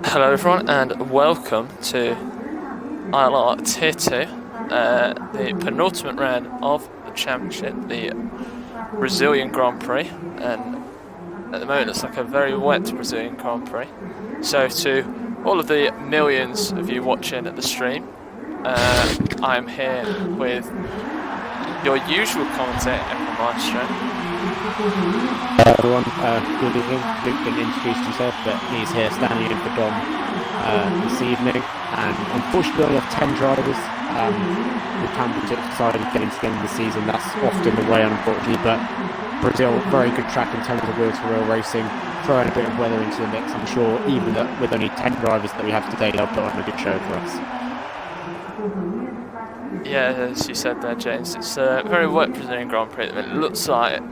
Hello everyone and welcome to ILR Tier 2, the penultimate round of the championship, the Brazilian Grand Prix, and at the moment it looks like a very wet Brazilian Grand Prix. So to all of the millions of you watching at the stream, I am here with your usual commentator, Emma Maestro. Hello everyone, good evening. Luke didn't introduce himself, but he's here standing in for Dom this evening. And unfortunately, we have 10 drivers. The championship decided to get into the end of the season. That's often the way, unfortunately. But Brazil, very good track in terms of wheel-to-wheel racing. Throwing a bit of weather into the mix, I'm sure, even with only 10 drivers that we have today, they'll put on a good show for us. Yeah, as you said there, James, it's a very wet Brazilian Grand Prix. It looks like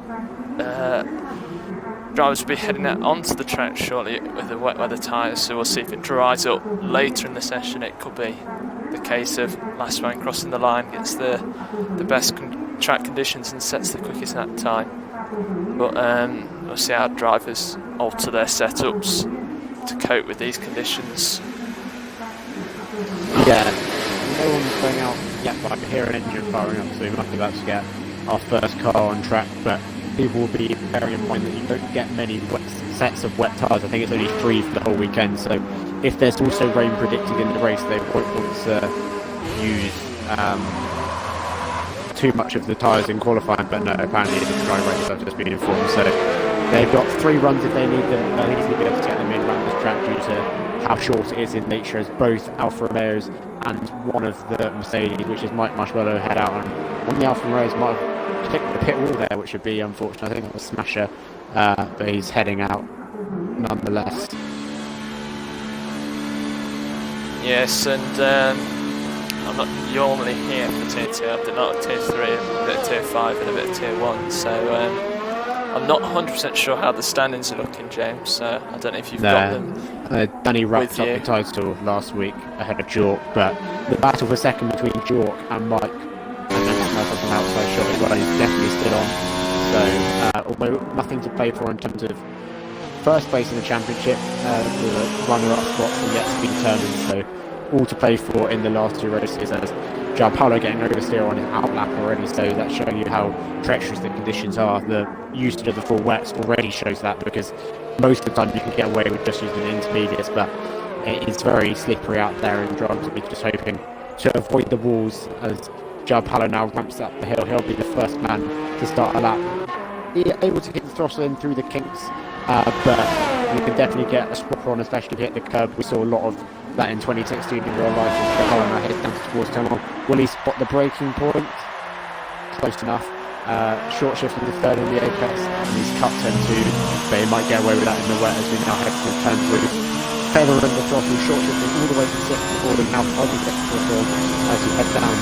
drivers will be heading out onto the track shortly with the wet weather tyres, so we'll see if it dries up later in the session. It could be the case of last man crossing the line gets the best track conditions and sets the quickest lap time. But we'll see how drivers alter their setups to cope with these conditions. Yeah, no one's going out yet, but I can hear an engine firing up, so we might be about to get our first car on track. But people will be bearing in mind that you don't get many sets of wet tyres. I think it's only 3 for the whole weekend, so if there's also rain predicted in the race, they won't want to use too much of the tyres in qualifying. But no, apparently it's a dry race, I've just been informed, so they've got 3 runs if they need them. They'll easily be able to get them in around this track due to how short it is in nature, as both Alfa Romeos and one of the Mercedes, which is Mike Marshmallow, head out, and one of the Alfa Romeos might have hit the pit wall there, which would be unfortunate. I think that was Smasher, but he's heading out nonetheless. Yes, and I'm not normally here for Tier 2. I've done a lot of Tier 3, a bit of Tier 5 and a bit of Tier 1, so I'm not 100% sure how the standings are looking, James, so I don't know if you've got them. Danny wrapped up the title last week ahead of Jork, but the battle for second between Jork and Mike, and then from an outside shot as well, is definitely still on. So, although nothing to play for in terms of first place in the championship, the runner-up spots are yet to be determined, so all to play for in the last 2 races, as Gianpaolo getting oversteer on his outlap already, so that's showing you how treacherous the conditions are. The usage of the full wets already shows that, because most of the time you can get away with just using the intermediates, but it is very slippery out there, and drivers will be just hoping to avoid the walls. As Gianpaolo now ramps up the hill, he'll be the first man to start a lap. He's able to get the throttle in through the kinks, but you can definitely get a swapper on, especially if you hit the curb. We saw a lot of that in 2016 in real life, as Gianpaolo now heads down towards turn 1. Will he spot the braking point? Close enough. Short shift in the third on the apex, and he's cut turn 2, but he might get away with that in the wet as we now head to turn 3. Feather in the throttle, short shifting all the way from 6th to 4th, and now finally gets to the field as we head down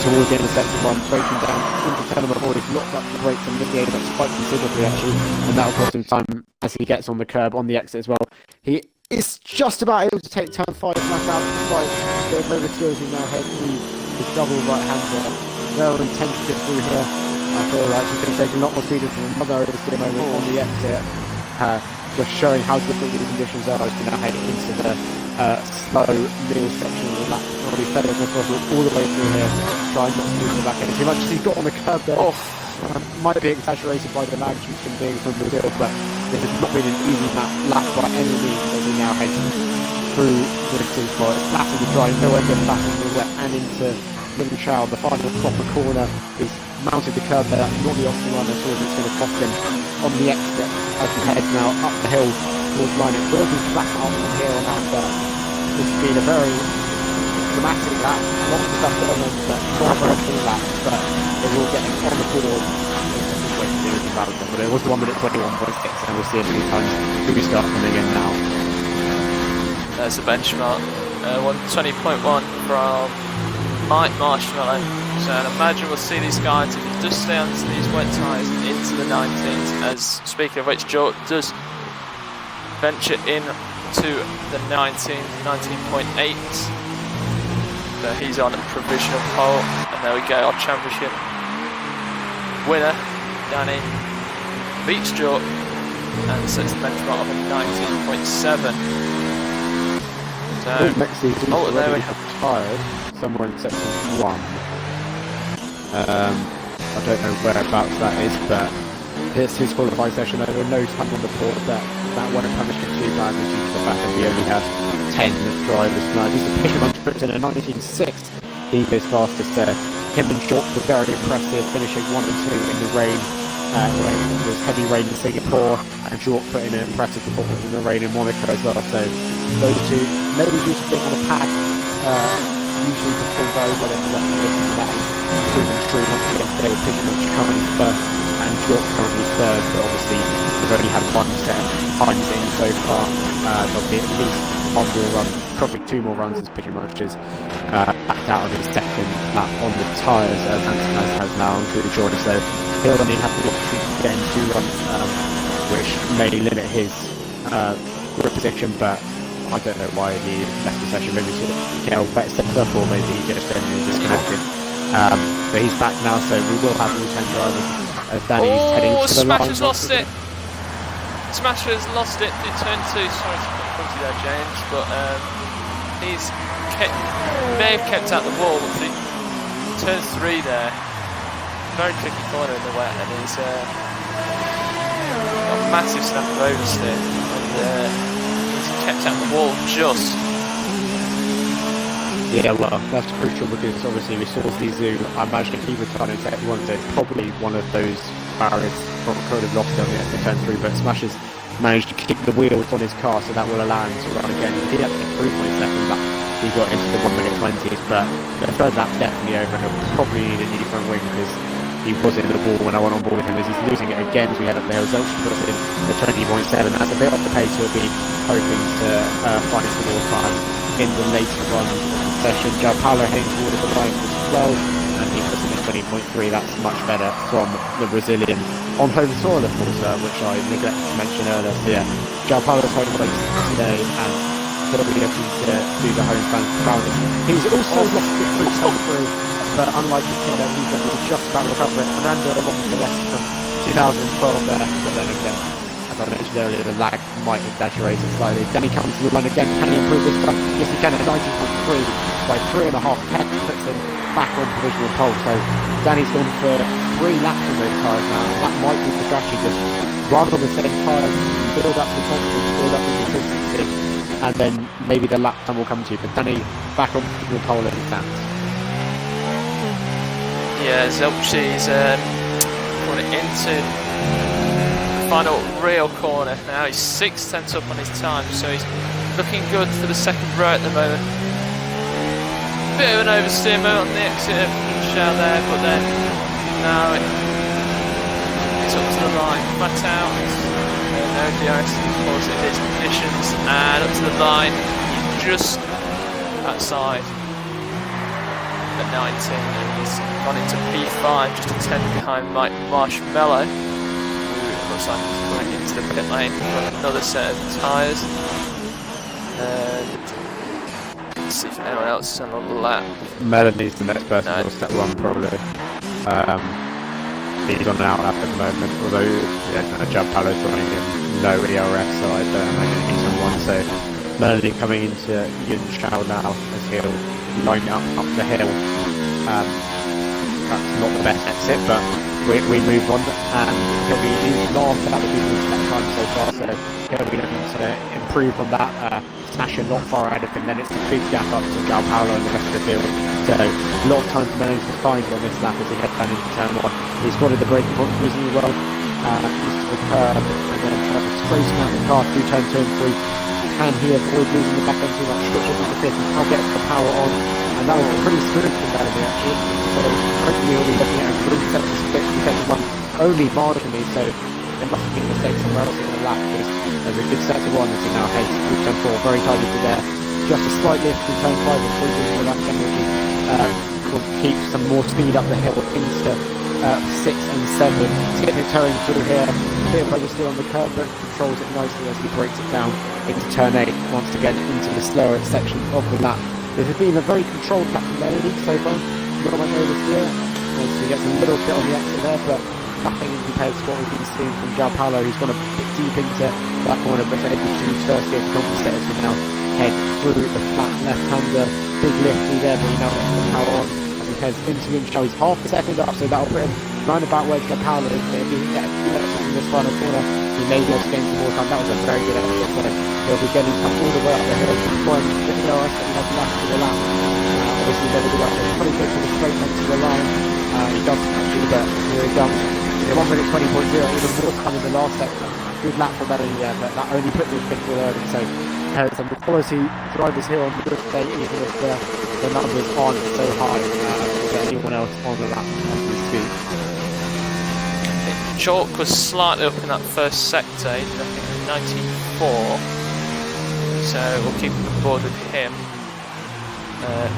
towards the end of sector 1, braking down into turn number 4. He's locked up the brakes and missed the apex quite considerably actually, and that'll cost him time as he gets on the curb on the exit as well. He is just about able to take turn 5 flat out, despite the over skills he now heads through his double right hander. Very intense to get through here. I feel like he's going to take a lot more speed from another oversteer moment on the exit. Just showing how difficult these conditions are as we now head into the slow middle section of the lap. Already fed it all the way through here, trying not to move the back end too much as he's got on the curb there. Might be exaggerated by the lag from being from Brazil, but this has not been an easy lap by any means as he now heads through the drifting spot. It's flat in the dry, nowhere near flat in the wet, and into Little Child. The final proper corner is mounted the curb there. That's not the optimal one at all. It's going to cost him on the exit as he heads now up the hill towards line. It will be flat out from here on out, but this has been a very dramatic lap. Lots of stuff going on, but not a very full lap, but it will get him on the board. But it was 1 minute 21.6, and we'll see a few times who we start coming in now. There's the benchmark, 120.1 from Mike Marshmallow. So I'd imagine we'll see these guys, if he does stay on these wet tyres, into the 19s. As speaking of which, George does venture in to the 19th, 19.8. So he's on a provisional pole, and there we go, our championship winner, Danny beats York and sets the benchmark of a 19.7. So, next season there we have tired somewhere in section 1. I don't know whereabouts that is, but it's his qualifying session. There were no time on the board that won't punish him too badly due to the fact that we only have 10 drivers tonight. He's a Fisherman puts in a 19.6. He goes fastest there. Him and York were very impressive, finishing 1 and 2 in the rain. When it was heavy rain in Singapore, and York put in an impressive performance in the rain in Monaco as well. So those two, maybe due to being on a pad, usually perform very well in the left position. That is proven true once again today with Fisherman coming first and York currently third, but obviously we've only had 1 set of times in so far. There'll be at least 1 more run, probably 2 more runs as Fisherman is backed out of his second lap on the tyres as Anton has now included Jordan. So he'll only have the opportunity to get in 2 runs, which may limit his grid position, but I don't know why he left the session. Maybe to get a better set up, or maybe he just generally disconnected. But he's back now, so we will have all 10 drivers as Danny's heading to the line. Smasher's lost it! Smasher's lost it in turn 2. Sorry to put in front of you there, James, but may have kept out the wall. Turn 3 there. Very tricky corner in the wet, and he's got a massive snap of oversteer, and he's kept out the wall just. Yeah, well, that's crucial because obviously we saw Zizou. I imagine if he was trying to take one, so it's probably one of those barriers could have lost on the turn 3, but Smasher's managed to keep the wheels on his car, so that will allow him to run again. He had to improve on his second lap. He got into the 1 minute 20s, but the third lap's definitely over. He'll probably need a new front wing because he was in the wall when I went on board with him, as he's losing it again as we head up the hill. Zelch puts in the 20.7. That's a bit off the pace. He'll be hoping to find some more time in the later run of the session. João Paulo heading towards the line as well, and he puts in a 20.3. That's much better from the Brazilian on home soil, of course, which I neglected to mention earlier. So yeah, João Paulo's home race today, and he'll be looking to do the home fans proudest. He's also lost it through, but unlike his team, he's going to just about recover it. Fernando along the left from 2012 there, but then again, as I mentioned earlier, the lag might exaggerate it slightly. Danny comes to the run again. Can he improve this time? Yes, he can at 19.3 by 3.5 tenths, puts him back on provisional pole. So Danny's gone for 3 laps of those tyres now. That might be the strategy, just run on the same tyres, build up the confidence, build up the consistency, and then maybe the lap time will come to you. But Danny back on provisional pole as it stands. Yeah, Zelchi's put it into the final real corner now. He's 6 tenths up on his time, so he's looking good for the second row at the moment. Bit of an oversteer on the exit of Shell there, but then now it's up to the line, flat out. No DRS, of course, in these conditions, and up to the line, just outside the 19, and he's gone into P5, just a 10 behind Mike Marshmallow, who looks like he's going into the pit lane for another set of tyres. Let's see if anyone else is on the lap. Melanie's the next person who'll step 1 probably. He's on an out lap at the moment, although João Paulo's running in no ERS, so I don't imagine he's on 1. So Melanie coming into Yun Chao now as he'll line up the hill. That's not the best exit, but we move on, and he'll be last out of the people that time so far, so he'll be looking to improve on that. Smashing not far ahead of him, then it's a big gap up to João Paulo and the rest of the field. So a lot of time for Melanie to find on this lap as he heads down into turn 1. He spotted the braking point reasonably well, used to the curb, and then tried to straight out the car through turn 2 and 3. Can he avoid losing the back end too much? Switches into 5th and now gets the power on, and that was pretty smooth from Melanie actually. So hopefully we'll be looking at a good set to split in second 1 only marginally, so there must have been a mistake somewhere else in the lap, because there's a good set to 1 as he now heads through turn 4, very tidy to there. Just a slight lift through turn 5 before he goes to that energy. Could keep some more speed up the hill into 6 and 7. He's getting it towing through here. Bit of oversteer on the curb, but controls it nicely as he breaks it down into turn 8, once again into the slower section of the lap. This has been a very controlled lap from Melanie so far. Not much oversteer. Obviously gets a little bit on the exit there, but nothing compared to what we've been seeing from João Paulo, who's gone a bit deep into that corner, but able to first get to compensate as we now head through the flat left-hander. Big lifty there, but he now gets the power on as he heads into the show. He's half a second up, so that'll put him round about where João Paulo is. If he can get a few laps in this final corner, he may be able to gain some more time. That was a very good effort, so he'll be getting come all the way up the hill before him to the ILRS that he has left to the lap. Obviously, never do that. He's pretty good for the straight onto the line. He does actually, but here he comes. 1 minute 20.0, even more time in the last sector. Good lap for Melanie there, but that only put me fifth early. So some quality drivers here on the day, even if the numbers aren't so high for anyone else on the lap as we speak. Chalk was slightly up in that first sector, I think 94. So we'll keep on board with him.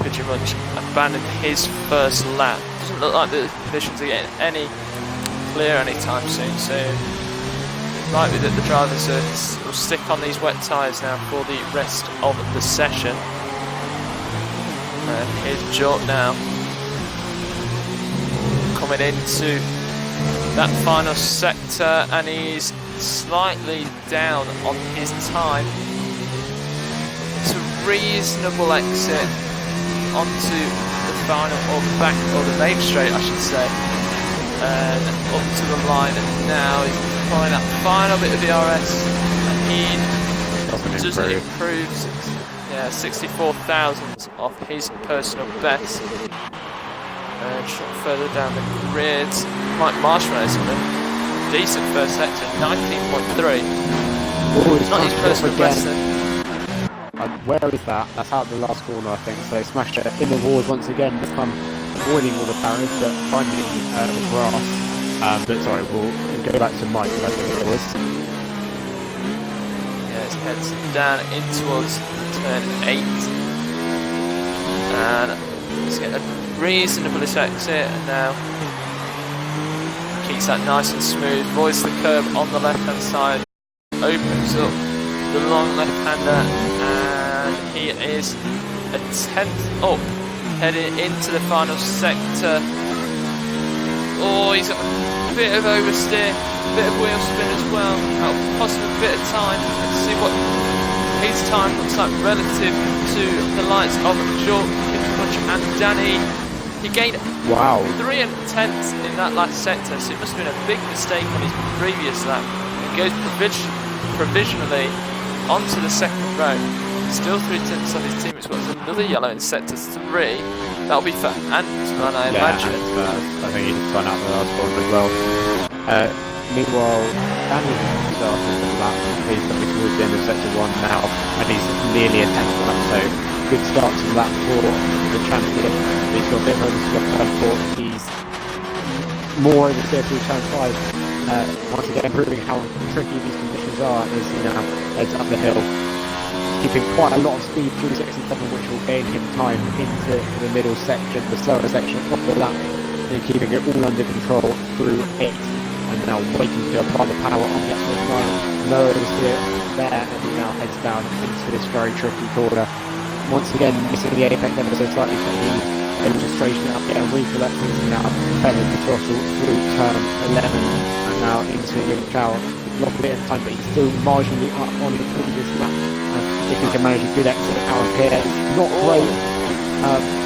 Pretty much abandoned his first lap. Doesn't look like the conditions are getting any clear anytime soon, so likely that the drivers will stick on these wet tyres now for the rest of the session. And here's Jort now coming into that final sector, and he's slightly down on his time. It's a reasonable exit onto the final, or back, or the main straight I should say, and up to the line, and now he's applying that final bit of the RS, and he doesn't improve 64 thousandths off his personal best. And shot further down the grid, Mike Marshall has a decent first sector, 19.3. It's not his personal best then. Where is that? That's out the last corner, I think. So smashed it in the walls once again. This time avoiding all the barriers, but finding the grass. But sorry, we'll go back to Mike. I think it was. Yeah, his head's down in towards turn 8, and let's get a reasonable exit, and now keeps that nice and smooth. Avoids the curb on the left hand side, opens up the long left hander, and he is a 10th up, heading into the final sector. Oh, he's got a bit of oversteer, a bit of wheel spin as well. That'll cost him a bit of time. Let's see what his time looks like relative to the likes of George and Danny. He gained 3 tenths in that last sector, so it must have been a big mistake on his previous lap. He goes provisionally onto the second row. Still 3 tenths on his teammates. Well, there's another yellow in sector 3. That'll be for Ant-Man, I imagine. I think he just run out the last one as well. Meanwhile, Danny started the lap. He's coming towards the end of sector 1 now, and he's nearly a 10th lap, so good start to lap 4 the champion. He's got a bit of a thought. He's more in the clear through turn 5. Once again, proving how tricky these conditions are as he now heads up the hill. Keeping quite a lot of speed through section 7, which will gain him time into the middle section, the slower section of the lap, and keeping it all under control through 8. And now waiting to apply the power on the exit line. Lowers it there, and he now heads down into this very tricky corner. Once again, missing the apex ever so slightly from the illustration out there, recollecting now pedal the throttle through turn 11, and now into the tower. Lost a bit of time, but he's still marginally up on the previous lap. If he can manage a good exit out of here, not great,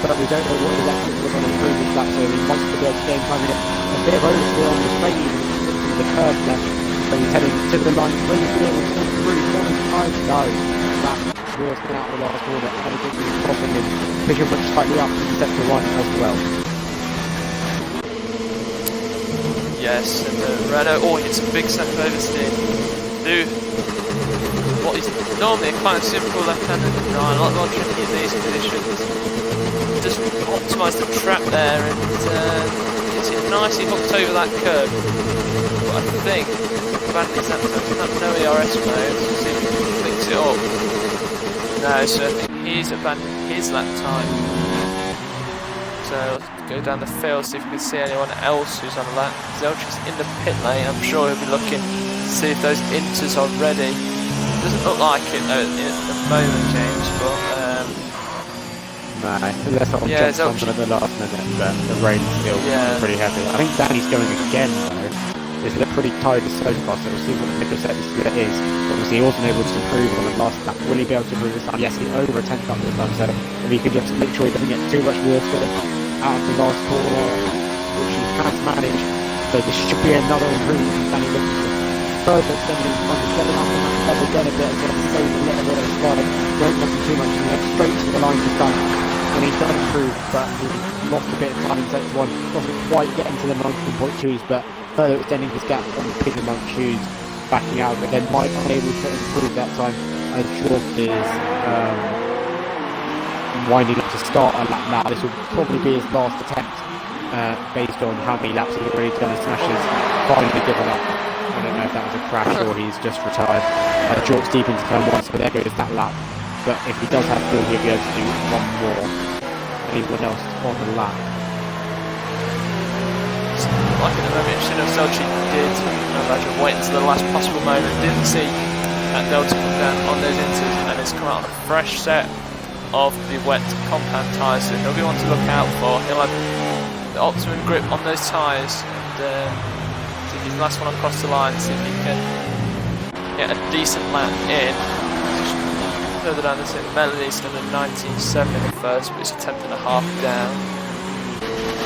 but we don't know what his exit was on the previous lap, so he wants to be able to gain time. A bit of oversteer on the straight, even the curve there, so he's heading to the line. When he's doing it, through 7 times, no, that wheel's been out of the last corner, and I think he's crossing him, pushing much slightly up to sector 1 as well. Yes, and Renault, hits a big set of oversteer. Do what is normally a kind of simple left-handed design, a lot more tricky in these conditions. Just optimise the trap there, and gets it nicely hooked over that curve. But I think Vandy's that no ERS mode, so see if he can fix it up. No, so I think he's abandoned his lap time. So let's go down the field, see if we can see anyone else who's on the lap. Zelchik's in the pit lane, I'm sure he'll be looking to see if those inters are ready. Doesn't look like it at the moment, James, but no, unless someone jumps on them at the last minute, but the rain's still pretty heavy. I think Danny's going again though. It's looked pretty tight so far, so we'll see what the Nicholsetti's split is. Obviously he wasn't able to improve on the last lap. Will he be able to improve this time? Yes, he's over a 10th lap this time, so if he can just make sure he doesn't get too much water out of the last corner, which he has managed. So this should be another improvement from Danny Nicholson. Further extending on the 7 up and that's again a bit of save a little bit of slide. Don't want him too much and he went straight to the line this time. And he's done improve, but he lost a bit of time in sector 1. Wasn't quite getting to the 19.2s, but further extending his gap on the Pigeonmonk shoes, backing out, but then might be able to improve that time as Jork is winding up to start a lap now. This will probably be his last attempt based on how many laps he's already done and smashes finally given up. I don't know if that was a crash or he's just retired. Jork's deep into turn 1, so there goes that lap. But if he does have to, he'll be able to do one more. Anyone else on the lap? Like at the moment, Selchuk did, imagine, wait until the last possible moment. Didn't see that Delta come down on those inters, and it's come out on a fresh set of the wet compound tyres, so he'll be one to look out for. He'll have the optimum grip on those tyres, and take his last one across the line, see if he can get a decent lap in. Further down the city, Melody's done a 19.7 in the first, but it's a 10th and a half down.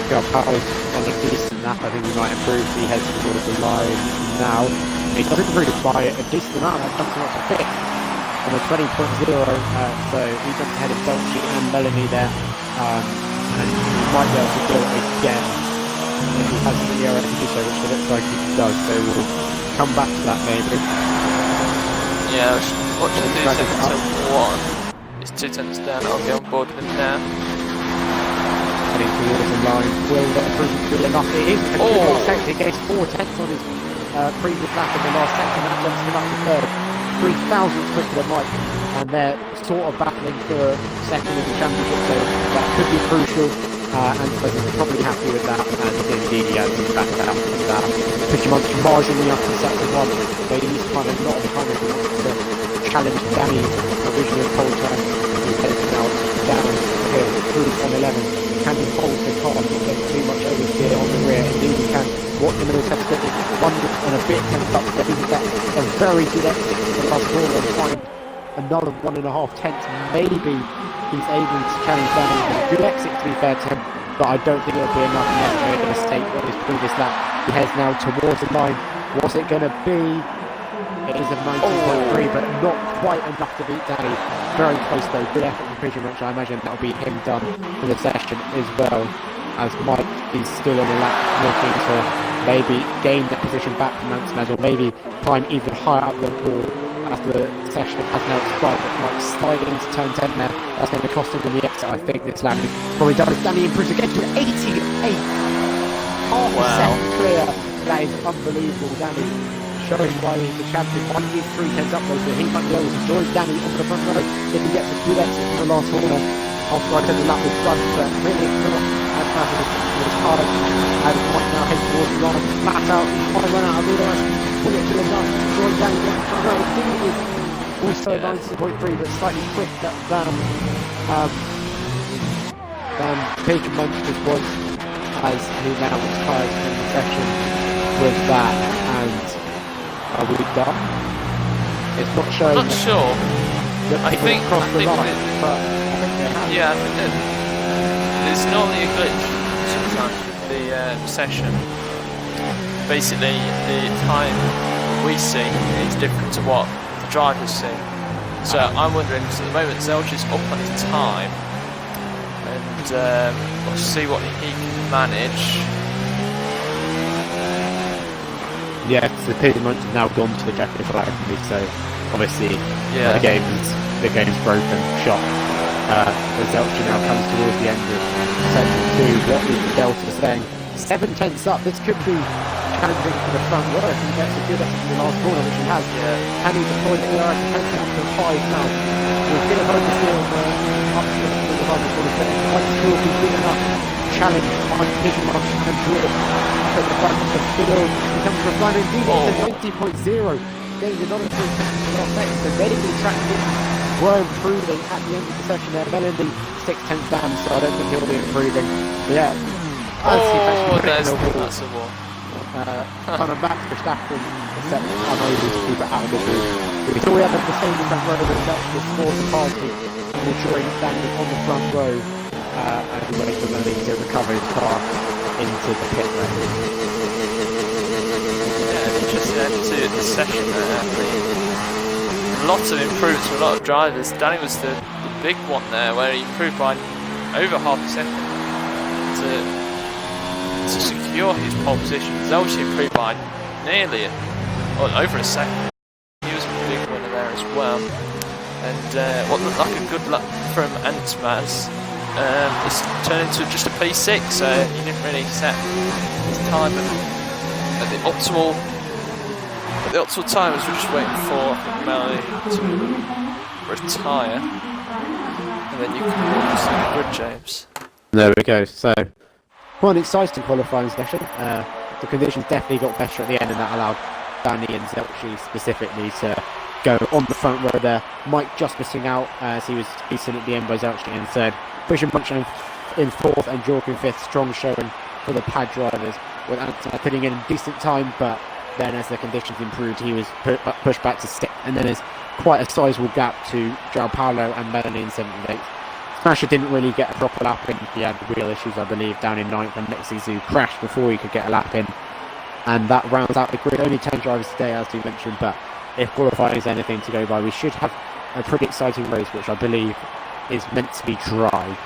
Got Powers on a decent lap. I think he might improve. He heads towards the line now. He doesn't improve by a decent amount. That jumps him up to 5th on a 20.0. So he jumps ahead of Dolce and Melanie there. And he might be able to do it again if he has the ERS to do so, which it looks like he does. So we'll come back to that maybe. Yeah, watching the 2 1. It's 2 tenths down. I'll get on board with him now. Heading towards the line, will that improvement be enough? It is a good sector. He gains 4 tenths on his previous lap in the last section. That jumps him up to 3rd. 3,000 quicker than Mike, and they're sort of battling for 2nd in the championship, so that could be crucial. And so they're probably happy with that, and indeed he has been backed out with that. Pretty much marginally up to sector 1, but he's kind of not the kind of to challenge Danny's original pole turn. He's heading now down here through on 11. Can he hold the car and not get too much oversteer on the rear? Indeed he can. What the middle test quickly, 1 and a bit tenths up, but he can get a very good exit to the last corner and find another 1.5 tenths. Maybe he's able to challenge Danny with a good exit, to be fair to him, but I don't think it'll be enough unless he made a mistake on his previous lap. He heads now towards the line. What's it going to be? It is a 19.3, but not quite enough to beat Danny. Very close though. Good effort from Prix. I imagine that'll be him done for the session as well, as Mike is still on the lap looking to maybe gain that position back from Mansmaz, or maybe climb even higher up the board as the session has now expired. But Mike sliding into turn 10 now. That's going to cost him in the exit. I think this lap is probably done. Danny improves again to 88. Half a second clear. That is unbelievable. Danny showing why he's the champion. 1 is 3 tenths up though, so he might be able to join Danny on the front row if he gets a good exit from the last corner. After I said the lap was done, but really it's not as fast as it's hard. And Mike now heads towards the line, flat out, he's trying to run out of the line, pull it to the line, join Danny on the front row. I think it is also 19.3, but slightly quicker than Pigeon Munch just was, as he now expires from the session with that. And are we done? It's not showing. I'm not sure. I think but I think they have. Yeah, I think that there's normally a glitch sometimes with the session. Basically, the time we see is different to what the drivers see. So I'm wondering, because at the moment Zelch is up on his time, and we'll see what he can manage. Yeah, the Pigeonmonk has now gone to the Jackie flag for me, so obviously the game's broken, shot. The Zelch now comes towards the end of section 2. What is the Delta saying? 7 tenths up. This could be challenging for the front row if he gets a good exit in the last corner, which he has. Can he deploy the ERS to 5 now? We've been able to steer up to the final corner, but it might still be good enough to challenge on Pigeonmonk and draw up at the front of the field. He comes from line indeed into 90.0. Gained another 3 tenths in the last second, so maybe the track conditions were improving at the end of the session there. Melody 6/10 down, so I don't think he'll be improving. But yeah, that's a wall. Kind of Max Verstappen, except unable to keep it out of the wall. We thought we had the same in front row, but it's actually forced party and ensuring standing on the front row as he waits for the lead to recover his car into the pit lane. Yeah, just end to the session there. Lots of improvements from a lot of drivers. Danny was the big one there, where he improved by over half a second to secure his pole position. Zelchi improved by nearly over a second. He was a big winner there as well. And what looked like a good luck from Antmaz it's turned into just a P6, so he didn't really set his time at the optimal time as we're just waiting for Melody to retire. And then you can walk us through the grid, James. There we go. So, quite an exciting qualifying session. The conditions definitely got better at the end, and that allowed Danny and Zelchi specifically to go on the front row there. Mike just missing out as he was beaten at the end by Zelchi in third. Pushing Munch in fourth and Jork in fifth. Strong showing for the pad drivers, with Anton putting in a decent time, but then as the conditions improved, he was pushed back to sixth, and then there's quite a sizable gap to João Paulo and Melanie in seventh and eighth. Smasher didn't really get a proper lap in. He had wheel issues, I believe, down in ninth, and Mexizu crashed before he could get a lap in. And that rounds out the grid. Only 10 drivers today, as we mentioned, but if qualifying is anything to go by, we should have a pretty exciting race, which I believe is meant to be dry.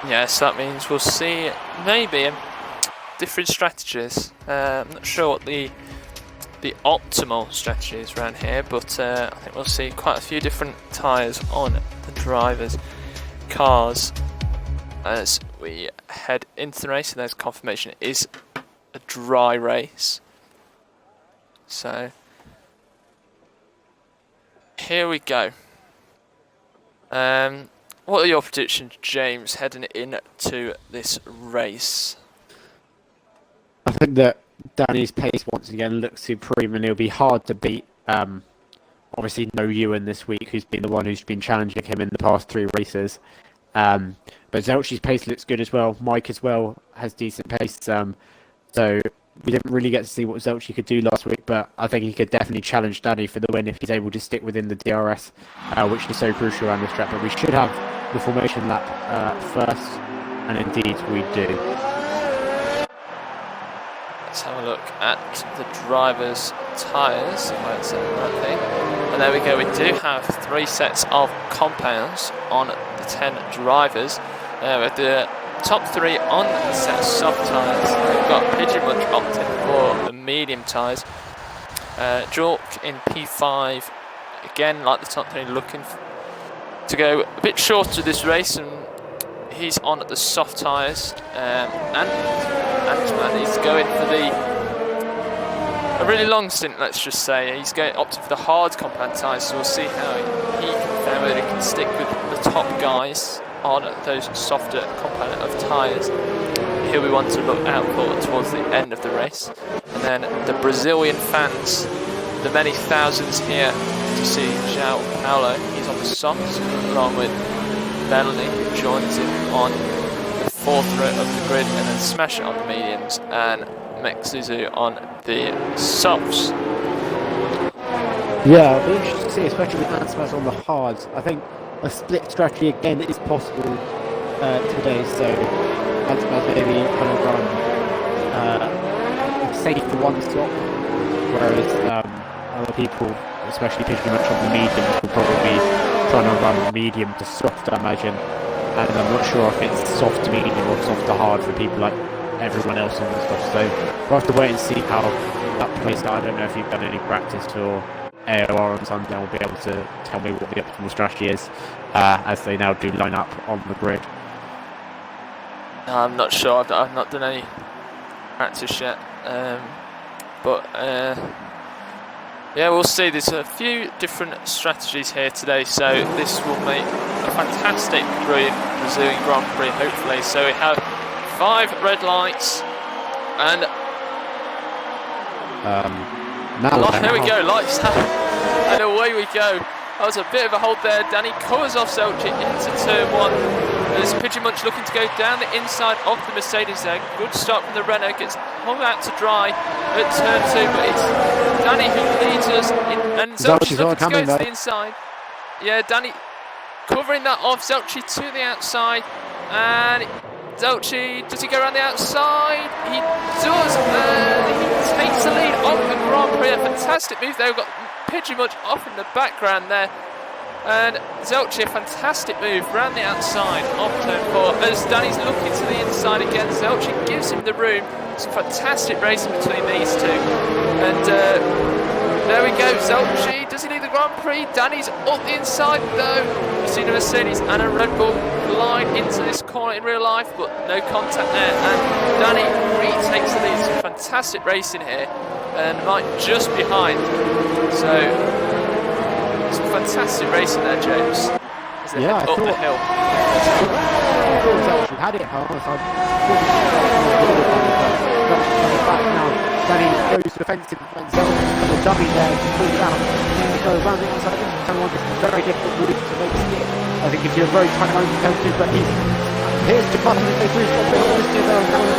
Yes, that means we'll see maybe different strategies. I'm not sure what the optimal strategy is around here, but I think we'll see quite a few different tyres on the drivers' cars as we head into the race. And there's confirmation it is a dry race. So here we go. What are your predictions, James, heading into this race? I think that Danny's pace once again looks supreme, and it'll be hard to beat. Obviously, no Ewan this week, who's been the one who's been challenging him in the past 3 races. But Zelchi's pace looks good as well. Mike as well has decent pace. So we didn't really get to see what Zelchi could do last week, but I think he could definitely challenge Danny for the win if he's able to stick within the DRS, which is so crucial around this track. But we should have the formation lap first, and indeed we do. Let's have a look at the drivers' tyres, if I said the right thing. And there we go, we do have 3 sets of compounds on the 10 drivers. With the top 3 on the set of soft tyres. We've got Pigeon Munch opting for the medium tyres. Jork in P5, again like the top 3, looking to go a bit shorter this race, and he's on the soft tyres. And Antman is going for a really long stint, let's just say. He's opting for the hard compound tyres, so we'll see how he can fare, whether he can stick with the top guys on those softer compound of tyres. He'll be one to look out for towards the end of the race. And then the Brazilian fans, the many thousands here to see João Paulo. He's on the softs, along with Melanie, who joins him on the 4th row of the grid, and then Smash on the mediums, and Mexizu on the softs. Yeah, it'll be interesting to see, especially with Ansmas on the hards. I think a split strategy again is possible today, so Ansmas maybe kind of run safe for one stop, whereas other people, especially pretty much on the mediums, will probably be trying to run medium to soft, I imagine. And I'm not sure if it's soft to medium or soft to hard for people like everyone else on the stuff. So we'll have to wait and see how that plays out. I don't know if you've done any practice for ILR on Sunday. Will be able to tell me what the optimal strategy is as they now do line up on the grid. I'm not sure. I've not done any practice yet, but yeah, we'll see. There's a few different strategies here today, so this will make a fantastic, brilliant Brazilian Grand Prix, hopefully. So we have 5 red lights, and now here we go, lights out, and away we go. That was a bit of a hold there. Danny covers off Zelchi into turn 1. There's Pigeon Munch looking to go down the inside of the Mercedes there. Good start from the Renault, gets hung out to dry at turn 2, but it's Danny who leads us in, and Zelchi's looking to go to the inside. Yeah, Danny covering that off, Zelchi to the outside, and Zelchi, does he go around the outside? He does, he takes the lead of the Grand Prix. A fantastic move there. We've got Pigeon Munch off in the background there. And Zelchi, a fantastic move round the outside of turn 4. As Danny's looking to the inside again, Zelchi gives him the room. Some fantastic racing between these two. And there we go, Zelchi, does he lead the Grand Prix? Danny's up the inside though. We've seen a Mercedes and a Red Bull glide into this corner in real life, but no contact there. And Danny retakes the lead. Some fantastic racing here. And Mike just behind. So, some fantastic racing there, James. As they head up the hill. I thought Zelchi had it, however, so back now. Danny goes defensive and Zelchi and the dummy there to pull it out. To go around the outside, turn on this very difficult route to make a skip. I think gives you a very tight line to coach, but here's to button if they lose on the honesty there. Danny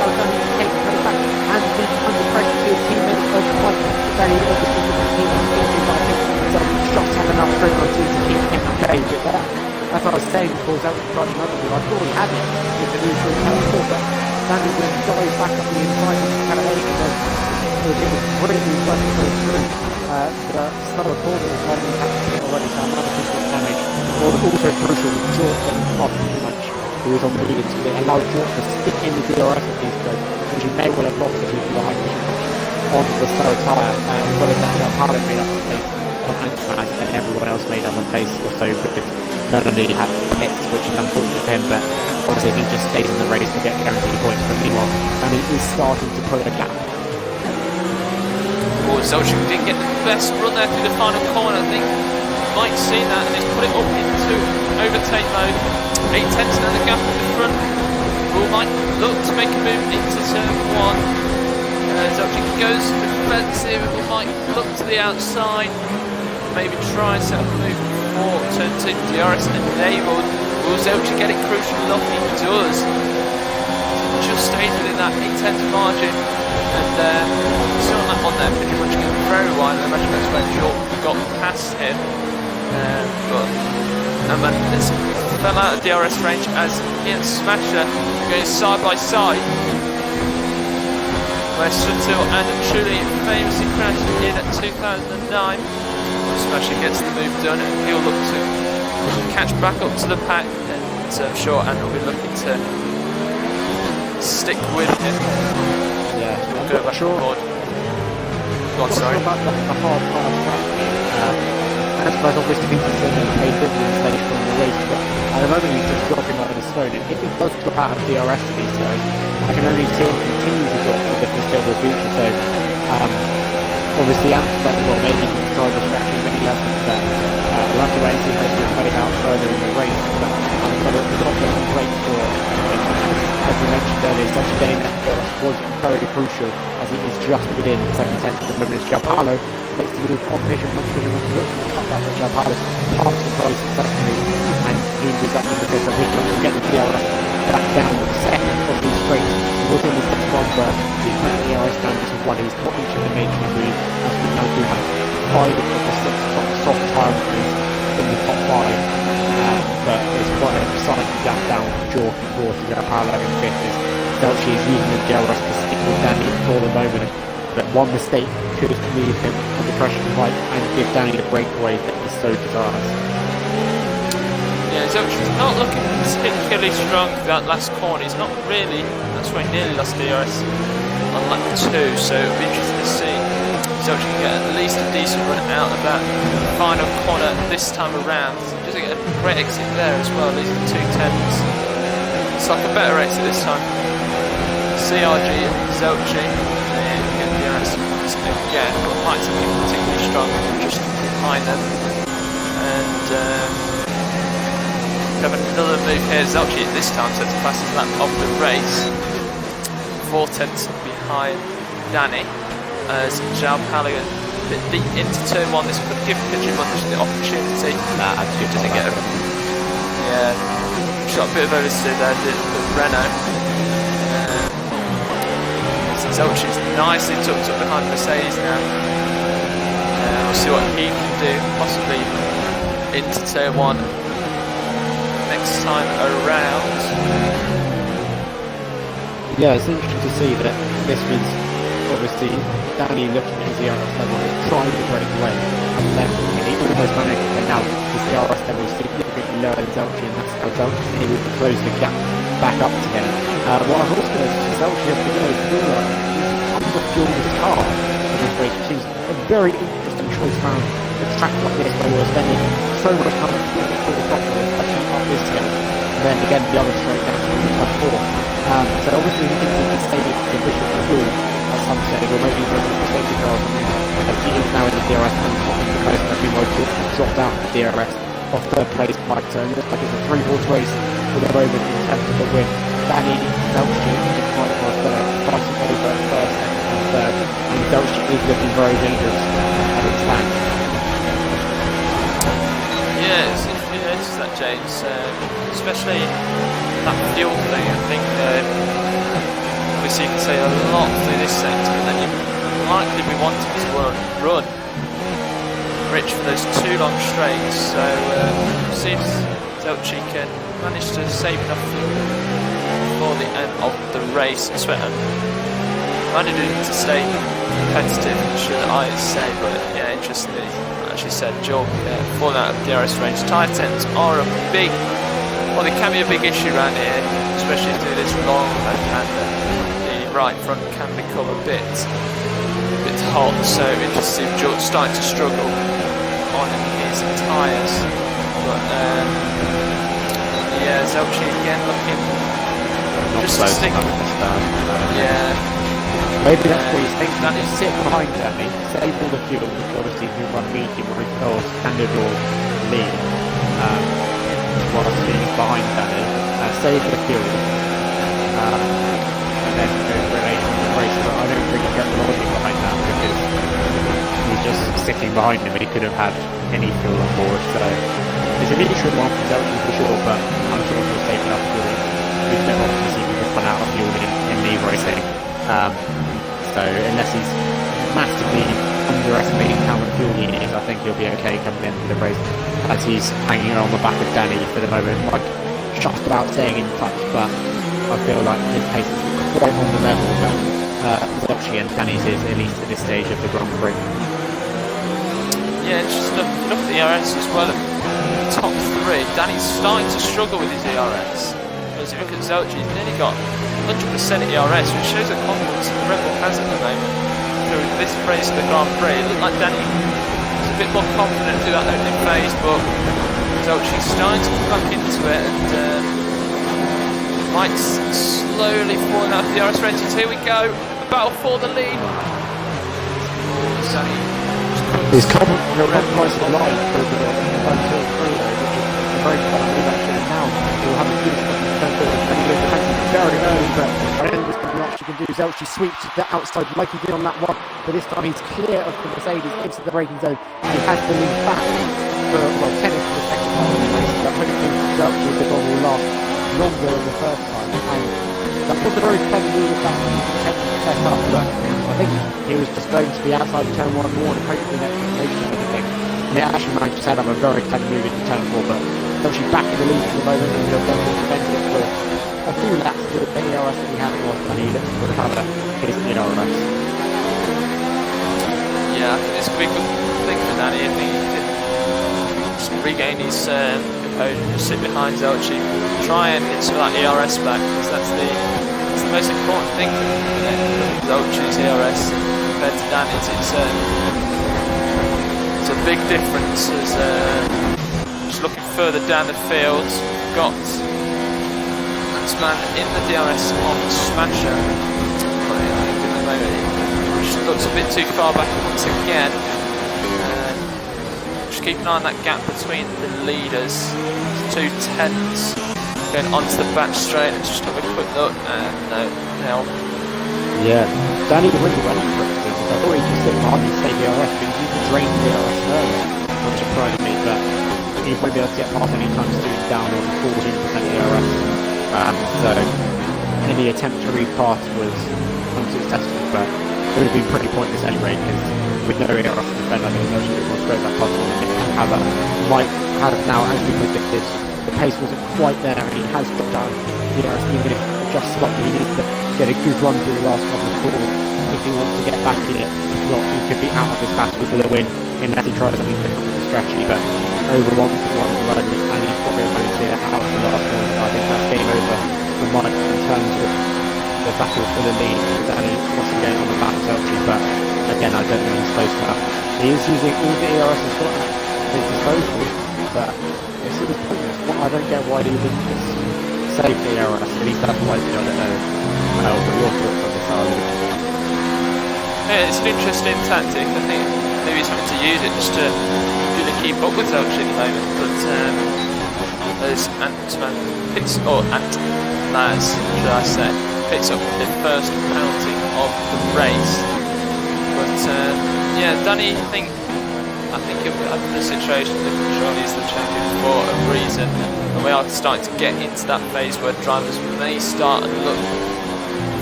takes it back and under pressure to his teammate of Mike. Danny obviously with his teammate getting by him. Zelchi shots on enough straight on to keep him engaged with that. That's what I was saying before Zelchi tried another move. I thought he had it with the neutral teleport, but Danny then goes back up the inside of the calibration. It was brilliantly worth to go through. The slower corner is where we have to get already, so another piece of damage. Also crucial with George getting off too much, who was on the lead, so it allowed George to stick in the DRS of these guys, which he may well have lost if he was behind on the slow tyre, as well as that Harley made up the pace on Antoine, and everyone else made up the pace or so, because not only had hits, which is unfortunate for him, but obviously he just stays in the race to get guaranteed points from meanwhile, and he is starting to put a gap. Zelchi didn't get the best run there through the final corner. I think Mike's seen that and he's put it up into overtake mode. 8 tenths now the gap at the front. Will Mike look to make a move into turn 1. Zelchi goes defensive. Will Mike look to the outside? Maybe try and set up a move for turn 2. DRS enabled. Will Zelchi get it crucial enough? He does. Just stays within that 8 tenths margin. And still on that one there, pretty much getting very wide. I imagine that's where Jordan got past him. But this fell out of DRS range as he and Smasher going side by side. Where Sutil and Truly famously crashed in at 2009. Smasher gets the move done and he'll look to catch back up to the pack and short and will be looking to stick with him. Yeah, go back on board. Go on, sorry. About the hard part of track. I suppose obviously people say that he did the stage from the race, but at the moment he's just dropping like a stone. And if he does drop out of DRS for these guys, I can only see him continue to drop for the foreseeable future. So obviously Amsterdam, well, maybe he can try distraction, but he hasn't. But we'll have to wait and see how he's playing out further in the race. But I'm going to not get great for as we mentioned earlier, such a game that was very crucial as it is just within the second tenth of the moment. Giampaolo makes the move on Pigeon Munch looks to cut back, but Giampaolo parks the place successfully and loses up in the fifth of Pigeon Munch will get the DRS back down to the second of these straights. He was in the second one, but he's put the DRS down to one. He's got each of the major degrees as we now do have 5 of the 6 top soft tire in the top 5. But there's quite an exciting gap down to Jordan before to Giampaolo in 5th. Zelchi is using the DRS to stick with Danny for the moment, but one mistake could leave him under pressure to Mike and give Danny the breakaway that he so desires. Yeah, Zelchi's not looking particularly strong for that last corner. He's not really, that's why he nearly lost DRS on lap 2, so it'll be interesting to see Zelchi can get at least a decent run out of that final corner this time around. He doesn't get a great exit there as well, these are 2 tenths. It's like a better exit this time. CRG and Zelchi and get the DRS again, but Mike's looking particularly strong just behind them. And we have another move here. Zelchi at this time sets the fastest lap of the race, 4 tenths behind Danny, as Giampaolo bit deep into turn 1. This could give Much the opportunity. Nah, doesn't get got a bit of oversteer there, the Renault. Zelchi's nicely tucked up behind Mercedes now. We'll see what he can do, possibly into turn 1 next time around. Yeah, it's interesting to see that this was obviously Danny looking at his ERS level, trying to break away, and then he almost managed to now his ERS level is significantly lower than Zelchi, and that's how Zelchi is able to close the gap back up to him. What I've also noticed is Zelchi has been able to feel like he's underfueled his car in this race, which is a very interesting choice around a track like this where you're spending so much time fuel before the top of it, especially up this hill, and then again the other straight down to turn 4. So obviously he thinks he can stay sufficient fuel at some stage, or maybe even the safety cars. As he is now in the DRS and top of the place, and he might drop down the DRS off third place by turn. It looks like it's a 3-horse race for the moment in terms of the win. Danny Zelchi is quite well fighting over first, second and third, and Zelchi is looking very dangerous as it stands. Yeah, you notice that, James, especially that fuel thing. I think obviously you can say a lot through this sector, and then you likely be wanting to run Rich for those 2 long straights. So see if Zelchi can manage to save enough fuel before the end of the race. Managing to stay competitive, should I say, but yeah, interestingly, as you said, Jorg falling out of DRS range. Tyre temps are they can be a big issue around here, especially through this long left-hander. The right front can become a bit hot, so interesting. Jorg's starting to struggle on his tyres, but yeah, Zelchi again looking just to stick. Yeah. Maybe that's what he's thinking. Danny, sit behind Danny, save all the fuel, because obviously you run medium or standard or lean, whilst he's behind Danny, save the fuel, and then go for an 8 on the race. But I don't really get the logic behind that, because he's just sitting behind him and he could have had any fuel on board. So it's an interesting one for Zelchi for sure, but I'm sure he'll save enough fuel. We've never often seen people run out of fuel in lean racing. So unless he's massively underestimating how much fuel he needs, I think he'll be okay coming into the race, as he's hanging on the back of Danny for the moment, like just about staying in touch, but I feel like his pace is quite on the level that Zelchi and Danny's is, at least at this stage of the Grand Prix. Yeah, just look at the ERS as well. Top 3, Danny's starting to struggle with his ERS. As you look at Zelchi's nearly got 100% ERS, which shows the confidence that the Red Bull has at the moment through this race of the Grand Prix. It looked like Danny was a bit more confident through that opening phase, but Zelchi's starting to come back into it, and might slowly falling out of the DRS ranges. Here we go, a battle for the lead. He's come quite a lot until through there, which is a very fun move actually. Now he'll have a good very early, but I don't think there's going to be much you can do. Zelchi sweeps the outside like he did on that one, but this time he's clear of the Mercedes into the braking zone, and he has to lead back for, well, technically the second time in the race, but hopefully Zelchi will last longer than the first time, and that was a very clever move of that technical set up, but I think he was just going to be outside of turn 1 more and hopefully an expectation of anything. And it actually managed to set up a very clever move into turn 4, but Zelchi back in the lead for the moment, and he'll then defend it for a few laps with the ERS that he had was, and he looks to recover his ERS. Yeah, I think it's a big thing for Danny. I think he can just regain his composure, just sit behind Zelchi, try and get some of that ERS back, because that's the most important thing for him. Zelchi's ERS compared to Danny's, it's a big difference. As just looking further down the field, got man in the DRS on Smasher. At the moment, just looks a bit too far back once again. Just keep an eye on that gap between the leaders. 2 tenths going onto the back straight, and just have a quick look. No. Yeah, Danny really went for it. I thought he could sit behind his DRS, but he's drained the DRS early, which surprised me, but he won't be able to get past anytime soon down on 14% DRS. So any attempt to repass was unsuccessful, but it would have been pretty pointless anyway, because with no DRS to defend, I think it's actually more straight back past him. However, Mike has now, as we predicted, the pace wasn't quite there, and he has dropped down DRS, even if just slightly. He needs to get a good run through the last couple of corners if he wants to get back in it. If not, he could be out of this battle for the win unless he tries something different with the strategy. But over 1 to 1 run, and he's probably going to see it out of the last one. I think that's game over for Mike in terms of the battle for the lead. Danny once again on the back of Zelchi, but again, I don't think he's close enough. He is using all the ERS he's got at his disposal, but it seems pointless. I don't get why he didn't just save the ERS. At least that's why I don't know. What your thoughts on this are? Yeah, it's an interesting tactic. I think maybe he's having to use it just to really keep up with Zelchi at the moment. But as Antman picks, or Ant-Laz, should I say, picks up the first penalty of the race. But yeah, Danny, I think in the situation that surely is the champion for a reason, and we are starting to get into that phase where drivers may start and look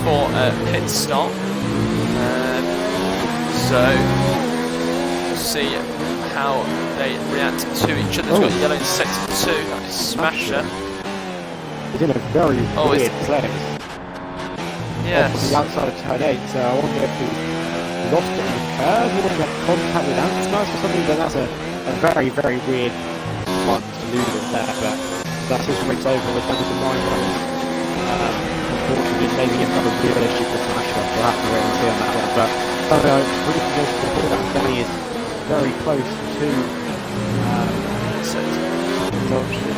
for a pit stop. So we'll see how they react to each other. He's got yellow in sector 2. That is Smasher. He's in a very weird place. Yes. Off on the outside of turn 8, so I wonder if he lost it on the curve, he didn't get contact with Ant-Smash or something, but that's a very, very weird one to lose it there, but that's his race over with under the 9 runners. Unfortunately, maybe another real issue for Smasher. We'll have to wait and see on that one, but pretty close to the ball. That Danny is very close to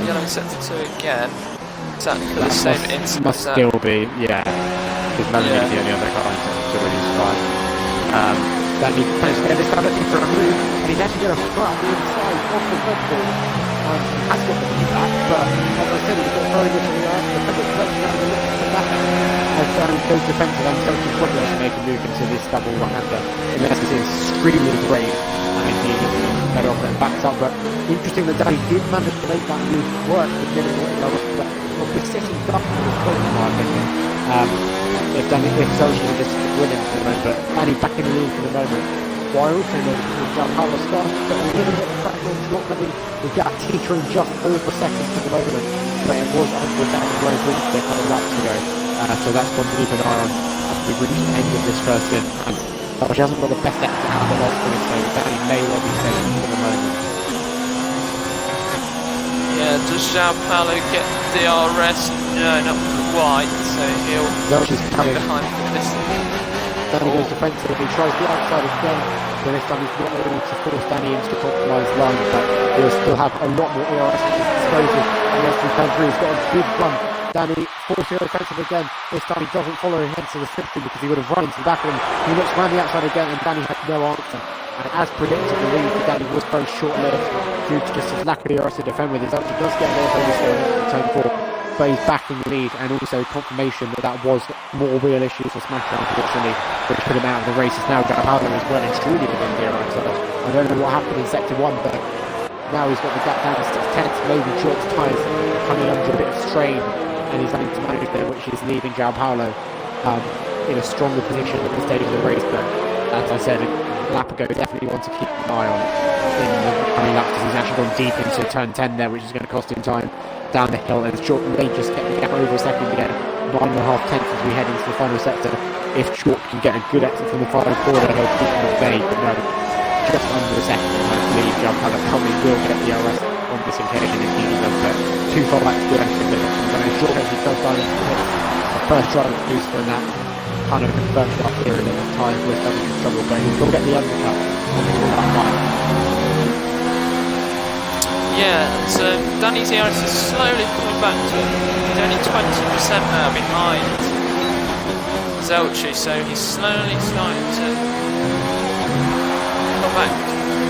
yellow in sector 2 again. Is that for the same incident? Must still be, yeah. Because Melanie is the only other car in sector 2 and he's fine. Danny managed to get this time looking for a move, and he's actually going to fly on the inside off the red ball. He has got the lead back, but as I said, he's got very good in the air. The double collection out of the look at back. As goes defensive, and so he's probably going to make a move into this double right-hander, unless it's extremely brave, and he's better off than backs up. But interesting that Danny did manage to make that move work with minimal errors, but we're sitting duck on this point, in my opinion. If Zelchi would just win him for the moment, but Danny back in the lead for the moment. While also noticing John Harlow starting to get a little bit of pressure on short maybe the gap teetering just over seconds for the moment, but it was under that low bridge a couple of laps ago. So that's one to keep an eye on as we reach the end of this first stint. And she hasn't got the best exit out of the last minute, so Danny may well be safe for the moment. Yeah, does João Paulo get DRS? No, not quite, so he'll come behind for this. Danny goes defensive, he tries the outside again, but this time he's not able to force Danny into the compromised line, but he'll still have a lot more ERS at his disposal. And as we come through, he's got a good run. Danny forcing the offensive again. This time he doesn't follow ahead to the 60 because he would have run into the back of him. He looks around the outside again, and Danny has no answer. And as predicted, the lead for Danny was very short-lived due to just his lack of ERS to defend with. He does get there in turn 4. But he's back in the lead, and also confirmation that was more real issues for Smasher, unfortunately, which put him out of the race. It's now João Paulo as well and truly within the ERS. So I don't know what happened in sector 1, but now he's got the gap down to 6 tenths. Maybe Jort's tyres coming under a bit of strain, and he's having to manage there, which is leaving João Paulo in a stronger position at this stage of the race. But as I said, lap ago, definitely want to keep an eye on in the coming laps, because he's actually gone deep into turn 10 there, which is going to cost him time down the hill, and Jordan may just get the gap over a second again, 9.5 tenths as we head into the final sector. If Jordan can get a good exit from the final corner, he'll keep him at bay, but no, just under a second. I believe João Paulo probably will get the RS on this occasion if he does, but too far back to do anything with it. And Jordan actually does dive into the first drive of boost for that, kind of confirmed up here in the time we're starting to struggle, but he will get the undercut on that line. Yeah, and Danny's ERS is slowly coming back to him. He's only 20% now behind Zelchi, so he's slowly starting to come back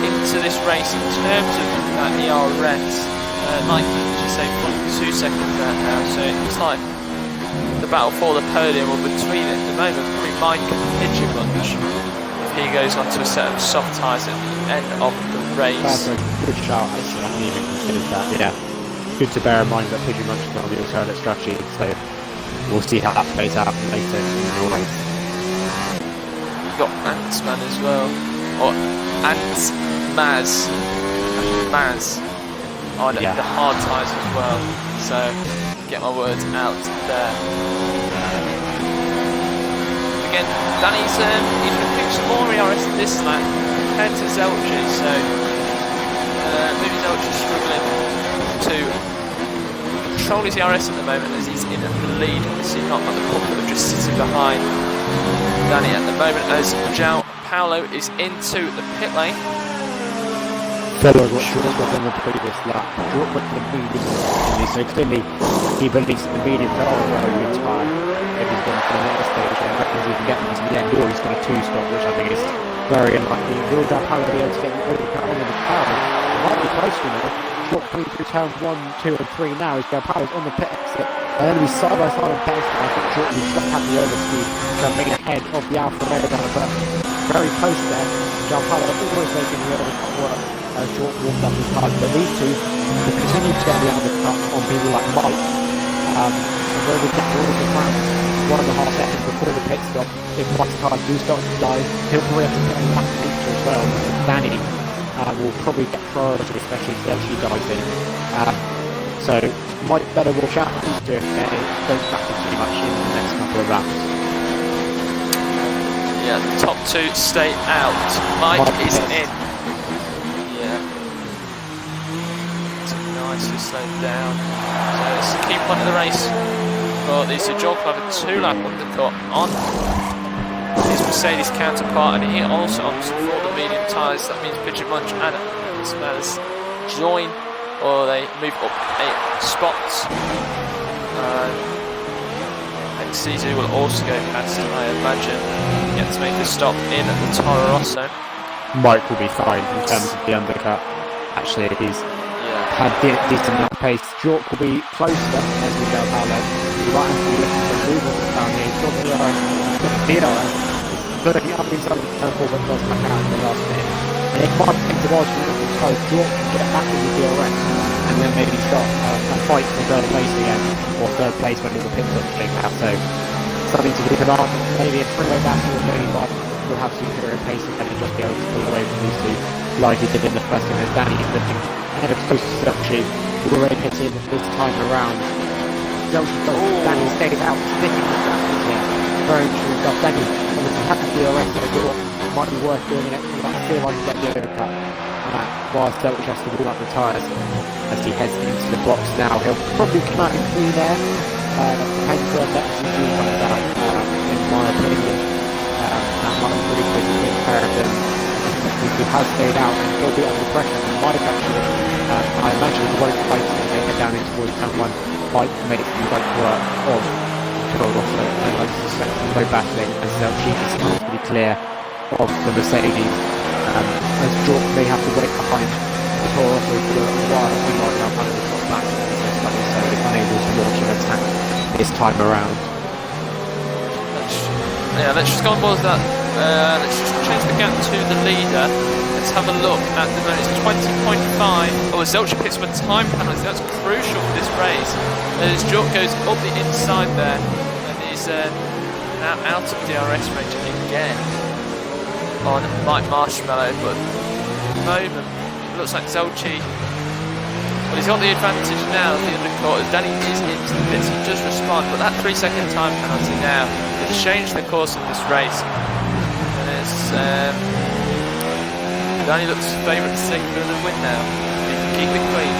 into this race in terms of that ERS. Like you say, 2 seconds out now, so it's like the battle for the podium or between it at the moment. Probably Mike and Pitchy Bunch. If he goes on to a set of soft tyres at the end of the race. That's a good shout, actually. I hadn't even considered that. Yeah, good to bear in mind that Pigeon Munch is on the alternate strategy, so we'll see how that plays out later in the race. You've got Ant-Man as well, or Ant-Maz on the hard tyres as well, so get my words out there. Again, Danny's he's been picking some more ERS this lap compared to Zelchi, so maybe Zelchi's struggling to control his ERS at the moment as he's in the lead. Obviously not on the corner, but just sitting behind Danny at the moment as João Paulo is into the pit lane. Followed what George got on the previous lap. George went to the medium originally, so clearly he believes the medium for all very good time. If he's gone for the next stage, and reckons he can get them to the end, or he's going to two-stop, which I think is very unlikely. Will João Paulo be able to get the overcut on the car? It might be close, you know. George coming through turns 1, 2 and 3 now as João Paulo's on the pit exit. And then we side by side on pit exit. I think George will still have the overspeed, jumping ahead of the Alfa Romeo down, but very close there. João Paulo always making the overcut work. George walked up his hard, but these two will continue to get the undercut on people like Mike. Where we get towards the front, 1.5 seconds before the pit stop. If Mike's cars do start to dive, he'll probably have to get in that picture as well. Danny will probably get priority, especially if he dives in. So Mike better watch out for these two if they don't battle too much in the next couple of laps. Yeah, the top two stay out. Mike is in. Nicely slowed down. So it's the key point of the race for these two. Joel will have a 2-lap undercut on his Mercedes counterpart, and he also opts for the medium tyres. That means Pigeon Munch and Smaz join, or they move up 8 spots. And CZ will also go past, I imagine, get to make a stop in the Toro Rosso. Mike will be fine in terms of the undercut. Actually, he's had decent enough pace. Jork will be closer as we go Paulo. You might have to be looking for a move on the down here. He's got the ERS. But he up inside the turn 4 but does back out in the last minute. And if Mike thinks it was close, Jork can get back with the DRS and then maybe start a fight for third place again, or third place when the pit stops being out. So something to keep an eye on. Maybe a three-way battle with maybe Mike will have superior pace and then just be able to pull away from these two like he did in the first one as Danny is looking ahead of close to Zelchi, who already hit in this time around. Zelchi does, Danny stays out, sticking with Zelchi here. Very interesting stuff. Danny obviously had the DRS so it might be worth doing an extra lap. I feel like he get the overcut. While Zelchi has to wall up the tyres as he heads into the box now. He'll probably come out in clean air. Depends where that comes out, in my opinion. That might be pretty quick in comparison. He has stayed out and he'll be under pressure from Mike actually. I imagine he won't fight to make it down into towards turn 1. Mike makes the right work of Toro Rosso, and I suspect no battling as Zelchi is pretty clear of the Mercedes. As Jork may have to wait behind the Toro Rosso for a while, he might now have to drop back so he's unable to launch an attack this time around. Let's just go on board with that. Let's just change the gap to the leader. Let's have a look at the moment. It's 20.5. Oh, Zelchi pits with time penalty. That's crucial for this race. As Jork goes up the inside there, and he's now out of DRS range again on Mike Marshmallow. But at the moment, it looks like Zelchi. Well, he's got the advantage now of the undercut. Danny is into the pits. He does respond, but that 3-second time penalty now has changed the course of this race. Danny looks favourite to take for the win now. He can keep it clean.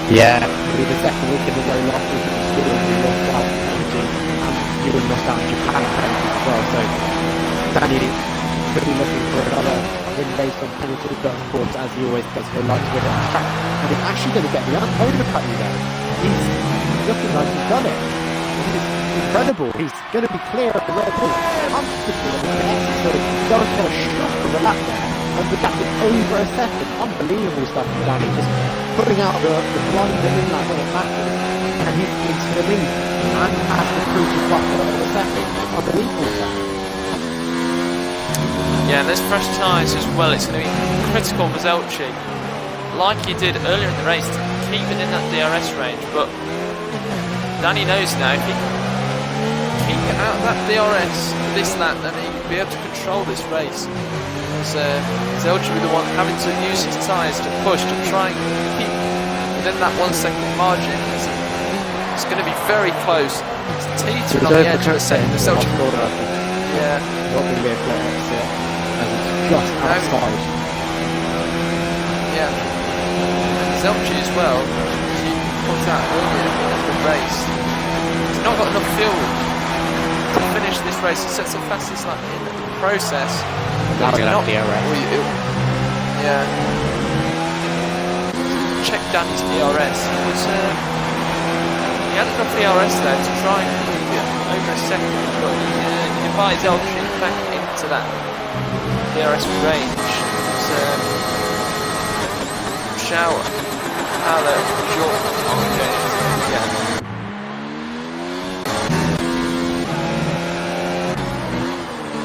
Yeah, it'll be the second week in a row last week in school and we lost out you would lost out in Japan as well, so Danny could be looking for another win based on penalty, but of course as he always does, he'll like to win it on track. And he's actually going to get the overcut you there. He's looking like he's done it. He's incredible. He's going to be clear of the Red Bull. Comfortably at the exit, so he does get a shot from the lap there. And the gap is over a second. Unbelievable stuff from Danny, just putting out the blinder in that when it matters. And he's into the lead. And has the crucial bucket over a second. Unbelievable stuff. Yeah, Yeah, and there's fresh tyres as well. It's going to be critical for Zelchi, like he did earlier in the race, to keep it in that DRS range. But Danny knows now if he can keep it out of that DRS this lap, then he will be able to control this race. Zelchi will be the one having to use his tyres to push to try and keep within that 1 second margin. It's going to be very close. It's teetering on the edge of the second. Yeah. Not going to be a clear exit, as it's just outside. Yeah. And Zelchi as well, as you pointed out earlier in the race, he's not got enough fuel to finish this race. He sets the fastest lap in the process. Now we're going to have DRS. Yeah. Check Danny's DRS. He had enough DRS there to try and keep it over a second, but he invites Zelchi back into that DRS range. Shower, Haller,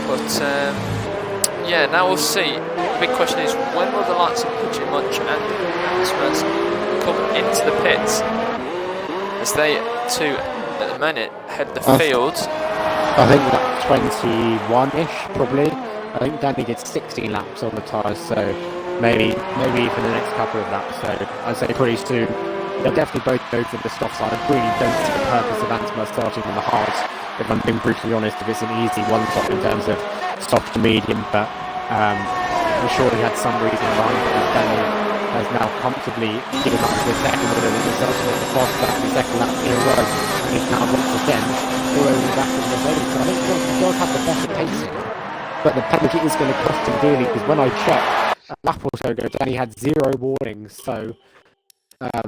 But yeah, now we'll see. The big question is, when will the likes of Pidgey Munch and Spurs come into the pits, as they two at the minute head the field? I think that 21-ish probably. I think Danny did 16 laps on the tyres, so maybe even the next couple of laps. So I'd say pretty soon they'll definitely both go for the soft side. I really don't see the purpose of Antema starting on the hards, if I'm being brutally honest, if it's an easy one top in terms of soft to medium. But I'm sure he had some reason in mind, because Danny has now comfortably given up to the second order. The result of the first lap, the second lap in a row, and he's now once again already back in the lead. So I think Johnson does have the better pacing, but the penalty is going to cost him dearly, because when I checked a lap or so ago, Danny had 0 warnings. So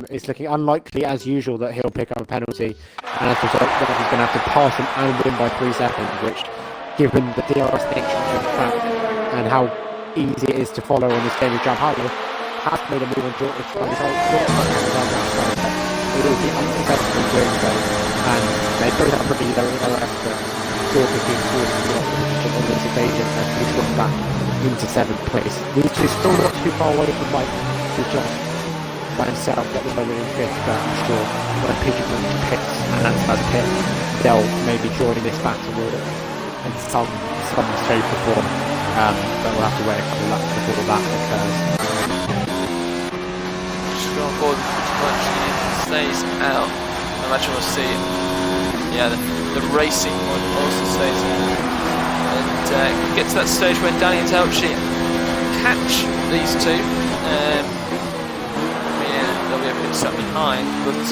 it's looking unlikely, as usual, that he'll pick up a penalty, and as a result, he's going to have to pass him and win by 3 seconds, which, given the DRS nature of the track and how easy it is to follow on this daily jump, Harlow has made a move on George. It will be unsuccessful in doing so, and they both have pretty low DRS, but George has been forced to on this occasion as he's got back into 7th place. These two still not too far away from Mike, who's just by himself at the moment in 5th, but I'm sure when Pidgey pits and Antema's pit, they'll maybe join this battle in some shape or form, but we'll have to wait a couple of laps before that occurs. Just on board pretty much, stays out. I imagine we'll see, yeah, the racing one also stays out. And get to that stage where Danny and Zelchi catch these two. They'll be a bit stuck behind, but we'll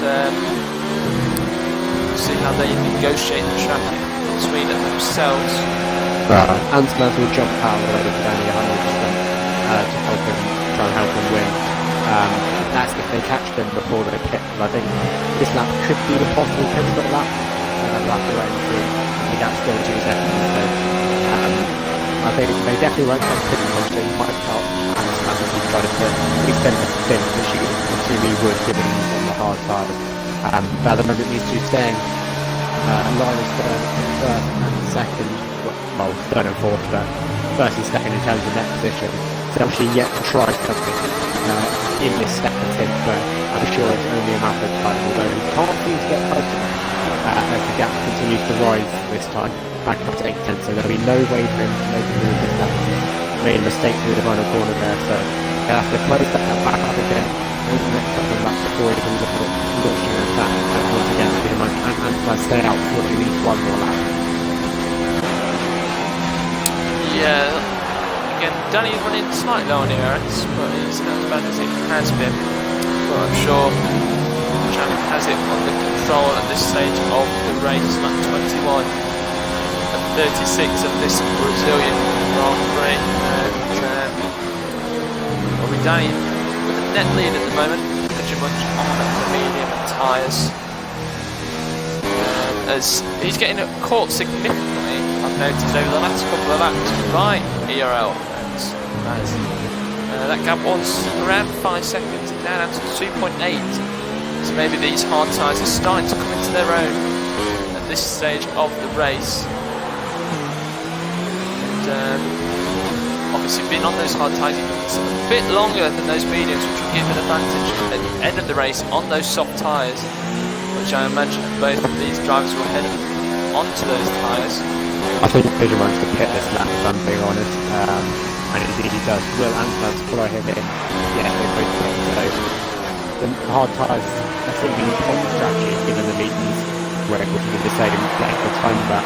see how they negotiate the track between themselves. Antema will jump out of the way to Danny 100% to help him, try and help him win. That's if they catch them before they pit. I think this lap could be the possible pit stop lap. We'll have to wait and see. The gap's still 2 seconds. So, I think they definitely won't catch Pidgey Munch. They might help Antema if he tried to extend the stint, which he absolutely would, given he's on the hard side. But at the moment, these two staying line is third and second, well, third and fourth, but first and second in terms of net position. So actually yet to try something in this second stint, but I'm sure it's only a matter of time, although he can't seem to get close to that as the gap continues to rise this time, back up to 8 tenths, so there'll be no way for him to make a move this lap. He made a mistake through the final corner there, so he'll have to close that gap back up again over the next couple of laps before he can look at launching an attack, and once again, and stay out for at least 1 more lap. Yeah, again, Danny's running slightly low on DRS, but it's not as bad as it has been. But I'm sure Danny has it under control at this stage of the race, lap 21 and 36 of this Brazilian Grand Prix. And will be Danny with a net lead at the moment, Pidgey Munch on the medium tyres. As he's getting caught significantly, I've noticed over the last couple of laps by ILR. That gap was around 5 seconds, now down to 2.8. So maybe these hard tyres are starting to come into their own at this stage of the race. And obviously being on those hard tyres, it's a bit longer than those mediums, which will give an advantage at the end of the race on those soft tyres, which I imagine both of these drivers will head onto those tyres. I think Vision wants to pit this lap, if I'm being honest, and indeed he does. Will and Lance follow him in. Yeah, they both pit, so the hard tyres are sort of being on strategy given the mediums, where it would be the same length of time, but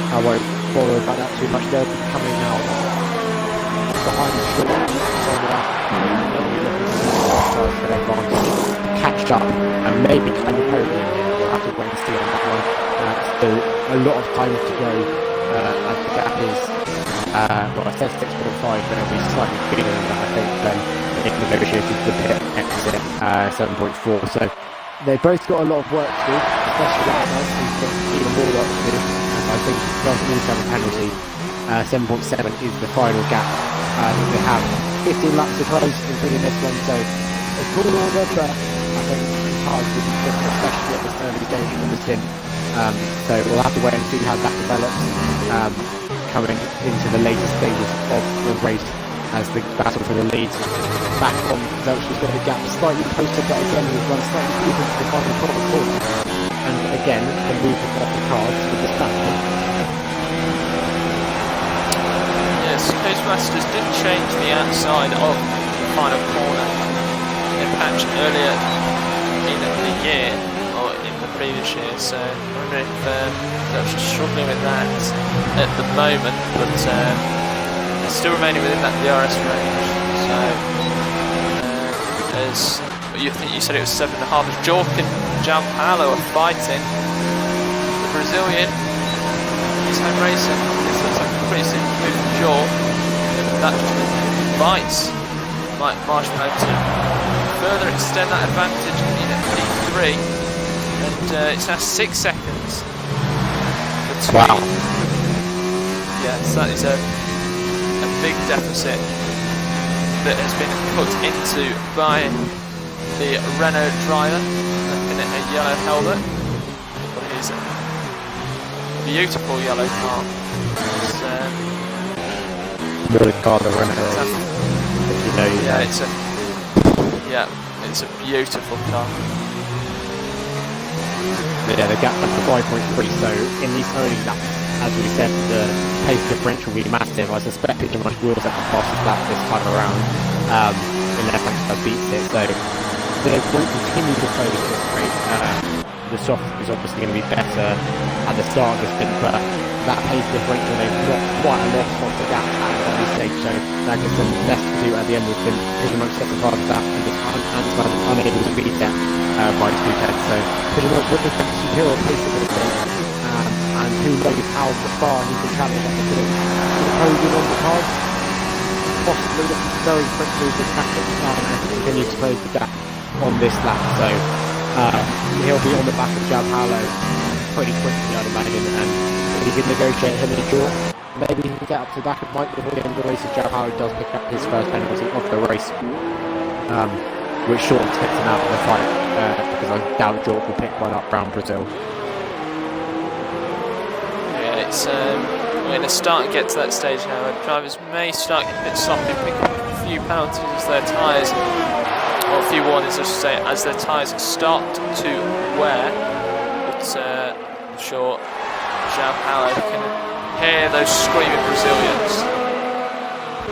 I won't bother about that too much. They'll be coming out behind the short, so they'll be looking for their advantage, catch up, and maybe kind of podium here. We'll have to wait and see on that one. Still a lot of time to go, as the gap is, well, I said 6.5, but it'll be slightly bigger than that, I think, than it negotiated the pit exit, 7.4. So they've both got a lot of work to do, especially that guy, who's got even more work to do. I think he does need to have a penalty. 7.7 is the final gap. They have 15 laps to close, including this one, so a cool order, but I think it's hard to be quick, especially at this early stage of the stint. So we'll have to wait and see how that develops coming into the later stages of the race as the battle for the lead back on. Zelchi's got the gap slightly closer, but again we've run slightly deeper to the final corner. And again, the movement off the cards with this battle. Yes, Coastmasters did change the outside of the final corner in a patch earlier in the year, or in the previous year, so I wonder if they're just struggling with that at the moment, but they're still remaining within that DRS range, so as you think you said it was 7.5, as Jork and João Paulo are fighting. The Brazilian is home racing. This looks like a pretty simple move from Jork. That just invites Mike Marshmallow to further extend that advantage in P3, and it's now 6 seconds between. Wow. Yes, that is a big deficit that has been put into by the Renault driver in a yellow helmet for his beautiful yellow car. Really car, the Renault. You know, it's a beautiful car. Yeah, the gap back to 5.3. So in these early laps, as we said, the pace differential will be massive. I suspect Peter Mush will set the fastest lap this time around, unless Angela beats it. So they will continue to close this rate. The soft is obviously going to be better at the start of the stint, but that pace differential, they've got quite a lot of the gap at early stage, so that gives them less to do at the end of the stint. Peter Mush set the fastest lap, and just unable to beat that by 2 tenths. So Peter Mush with the superior pace of the stint, and who knows how far he can travel up to the podium on the cards. Possibly looking very quickly to catch up and continue to close the gap on this lap. So he'll be on the back of João Paulo pretty quickly, I'd imagine, and if he can negotiate him in a draw, maybe he can get up to the back of Mike before the end of the race if João Paulo does pick up his first penalty of the race, which sort of takes him out of the fight, because I doubt Jork will pick one up round Brazil. It's we're going to start and get to that stage now where drivers may start getting a bit sloppy, pick up a few penalties as their tyres, or a few warnings I should say, as their tyres start to wear. But I'm sure João Paulo can hear those screaming Brazilians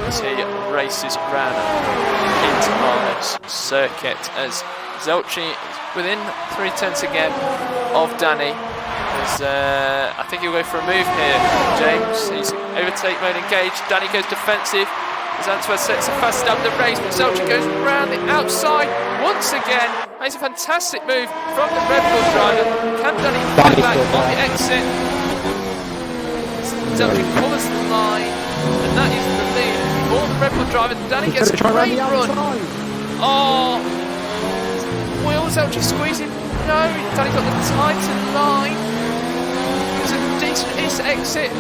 as he races Gran into Marlins circuit, as Zelchi is within 3 tenths again of Danny. I think he'll go for a move here, James. He's overtake mode engaged. Danny goes defensive as Antwerp sets a fast start the race, but Zelchi goes round the outside once again. That's a fantastic move from the Red Bull driver. Can Danny get back on the exit? Zelchi covers the line, and that is the lead for the Red Bull driver. Danny gets a great run. Oh, will Zelchi squeeze him? No, Danny got the tighter line. A decent exit.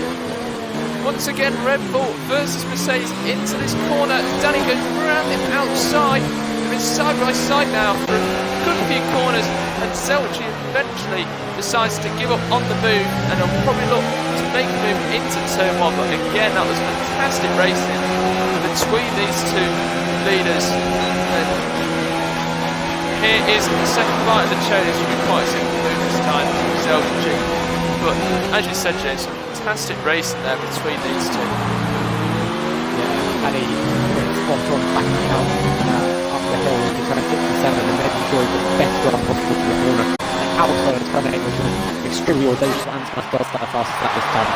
Once again, Red Bull versus Mercedes into this corner. Danny goes around the outside. They're in side by side now for a good few corners, and Zelchi eventually decides to give up on the move, and he'll probably look to make a move into turn 1. But again, that was fantastic racing between these two leaders. And here is the second bite of the cherry. This will be quite a simple move this time for LG. But as you said, James, fantastic racing there between these two. Yeah, and he spot on backing out up the hill into kind of 57 and making sure he got the best run possible to the corner. Outside of turn 8, which was extremely audacious, and does that fastest lap this time,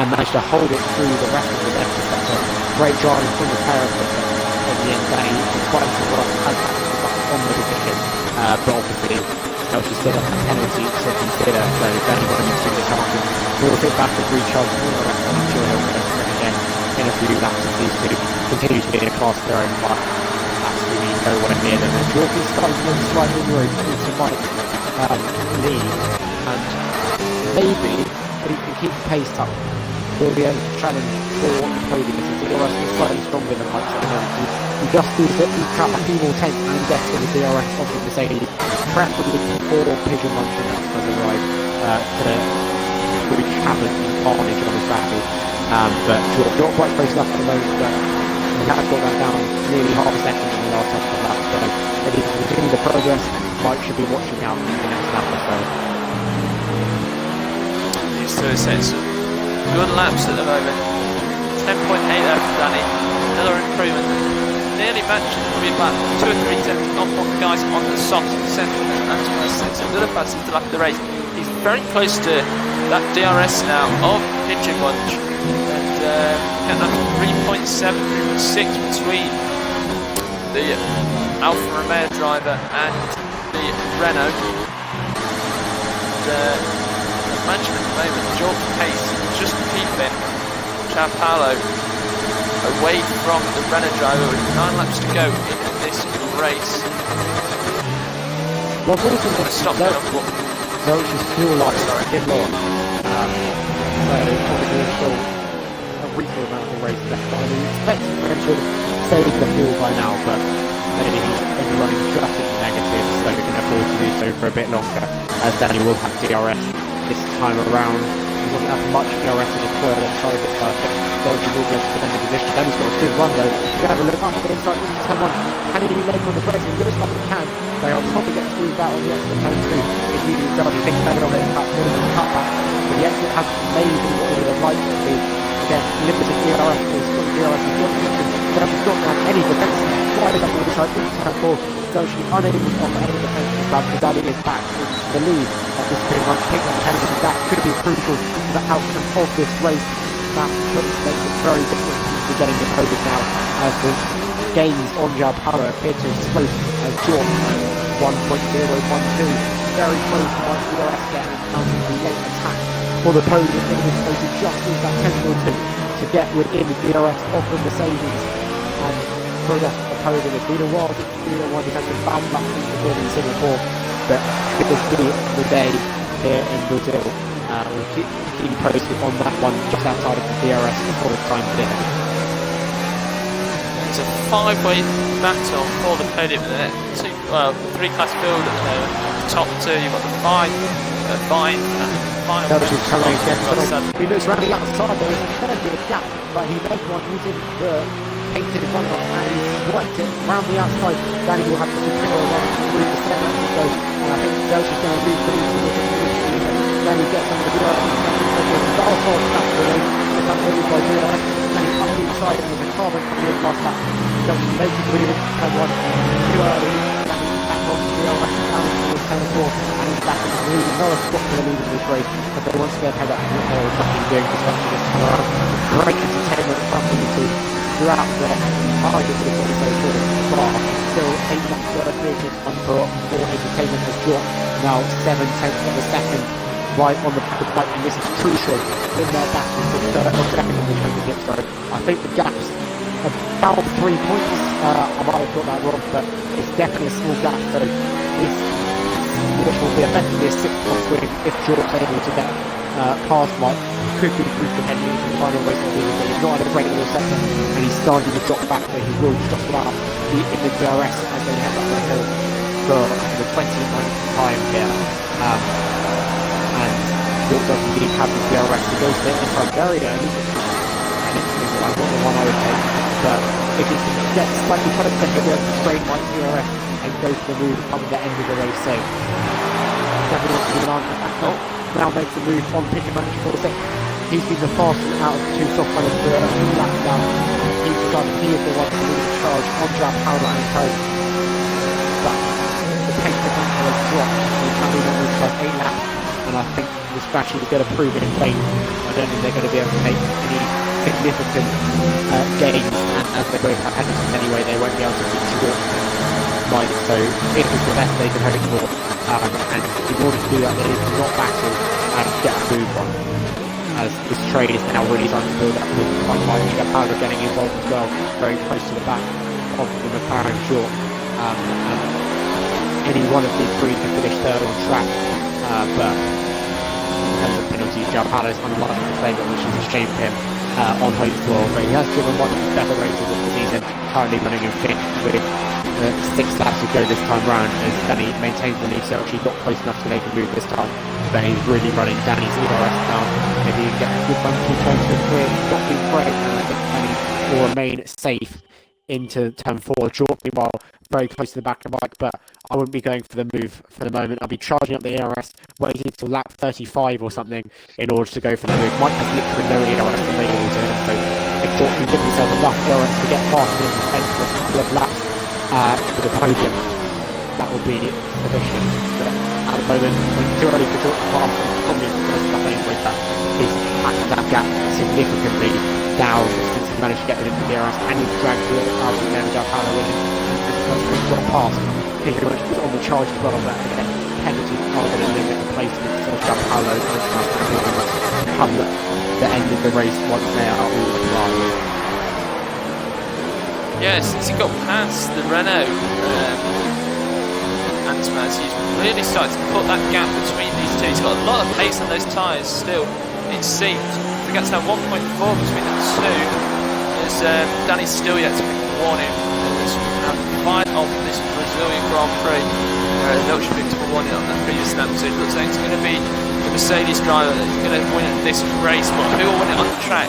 and managed to hold it through the rest of the left. That's a great driving from the pair of them at the end. Danny, despite some what has on the position, but obviously Chelsea still has a penalty to consider, so Danny got to use the chance and we'll sit back and recharge all the rest. I'm sure he'll go for it again in a few laps as these two continue to be in a class of their own, but absolutely nowhere near them. And Jordan's starting to look slightly inroads into Mike lead, and maybe if he can keep the pace up, he'll be able to challenge for the podium. Since DRS is slightly stronger than Mike's at the moment, he just needs to trap a few more tenths and get to the DRS of the Mercedes, preferably before Pigeon Munch and that does arrive to reach Hammond and Carnage on his battle. But George not quite close enough at the moment, but he has got that down nearly half a second in the last couple of laps, so if he can continue the progress, Mike should be watching out in the next lap or so. He's doing some good laps at the moment. 10.8 there for Danny. Another improvement. Nearly matching, probably about 2 or 3 tenths off on the guys on the soft centre and 26. A little faster to lap of the race. He's very close to that DRS now of Pigeon Munch. And that's 3.7, 3.6 between the Alfa Romeo driver and the Renault. And the management at the moment, George Pace just keeping Chao Paulo away from the Renault driver with 9 laps to go in this race. Well, also stop that. Those is fuel lights in law. So obviously still a reasonable amount of race left. I mean, expect him to save the fuel by now, but maybe he's running just into negative, so we can afford to do so for a bit longer, as Danny will have DRS this time around. He doesn't have much DRS in his third and tries it perfect. Belgium will be able to defend the position. Danny's got a good run though. You can have a look up to the inside into turn 1. Can he be late on the brakes? He looks like he can. They are probably get squeezed out on the exit turn 2. If he does, he thinks better of it, in fact, more than a cutback. But the exit has maybe what he would have liked to be. Again, limited DRS, he's got DRS in one position. Belgium's not had any defence. Wide up on the side into turn 4. Belgium unable to offer any defence to Brad, because Danny is back into the lead of this pretty much pick on penalty. That could be crucial to the outcome of this race. That makes it very different to getting the podium now, as the gains on Chao Paulo appear to explode as George 1.012, very close to Mike DRS there, and counting the late attack for the podium. It was supposed to just use that 10.2 to get within the DRS of the Mercedes and progress the podium. It's been a while since Formula 1 has been bad luck in Singapore, but it was the day here in Brazil. We'll keep you posted on that one just outside of the DRS before the time for dinner. It's a 5-way battle for the podium there. 3-class field at the moment. The top 2, you've got the 5, and 5. He looks round the outside, there is a fair bit of gap, but he made one using the painted front off and he worked it round the outside. Danny will have to control around through the 7, so I think Delta's going to lose the Danny gets under the DRS, the battle for the race, it's up over by DRS, and he's up the inside and there's a carbon coming in past that. Delta makes it really turn 1, too early, back on the DRS, down towards turn 4, and he's back in the lead. Another spot for the lead of this race, but they once again head up to what they were fucking doing, especially this time around. Great entertainment from the two throughout the target for the 44 bar. Still 8 laps to go, created for entertainment as George now 7 tenths of a second. Right on the bike, and this is crucial in their battle for the third or second in the championship. So I think the gap's about 3 points. I might have got that wrong, but it's definitely a small gap. So this, which will be effectively a 6-point win if George's able to get past Mike, could be proof of heading into the final race of the season. But he's not in a great little second, and he's starting to drop back, but he will just about be in the DRS as they head up the hill for the 29th time here. And doesn't indeed have the DRS to go to it in front very early. And it's like what the one I would take. But if he can get slightly close, then he'll be able to strain Mike's DRS and go for the move come the end of the race. So definitely wants to give an answer back up. Now makes a move on pitch and manage for six. He's been the fastest out of the two soft runners for a few laps now. He's decided he is the one to lead the charge on Jack Powder and Co. But the pace of that has dropped. He's now been on the like 8 laps, and I think the strategy is going to prove it in vain. I don't think they're going to be able to make any significant gains, and as they both have penalties anyway, they won't be able to beat short Mike. So it is the best they can hope for, and in order to do that, they need to not battle and get a move on. As this trade is now really starting to build up with Mike and Powder getting involved as well, very close to the back of the McLaren short, and any one of these three can finish third on track, but in terms of penalties, Powder is unlikely to claim it, which is a shame for him on home floor, but he has driven one of the better races of the season, currently running in fifth with 6 laps to go this time round, as Danny maintains the lead, so actually not close enough to make a move this time, but he's really running Danny's ERS down. Maybe he can get a good run through turn 2 clear, not being great, and I think Danny will remain safe into turn 4. Jordan, meanwhile, very close to the back of Mike, but I wouldn't be going for the move for the moment. I'll be charging up the ERS, waiting until lap 35 or something in order to go for the move. Mike has literally no ERS available to him, so if Jordan can give himself enough ERS to get past him in the fence for a couple of laps for the podium, that will be sufficient. But at the moment, it's too early for Jordan to pass, and probably the first lap anyway, but he's maxed that gap significantly down since he managed to get rid of the DRS, and he's dragged a little out of the Del Palo with him, and he's got past pretty much on the charge as well, but again, penalties are going to limit the placement of Del Palo come the end of the race once they are all arrived. Yes, as he got past the Renault, Antmaz, he's really started to put that gap between these two. He's got a lot of pace on those tyres still, it seems. I think that's now 1.4 between the two, as Danny's still yet to pick the warning. This fight of this Brazilian Grand Prix, Velch picked up a warning on that previous lap, so it looks like it's going to be the Mercedes driver that's going to win this race, but who will win it on the track?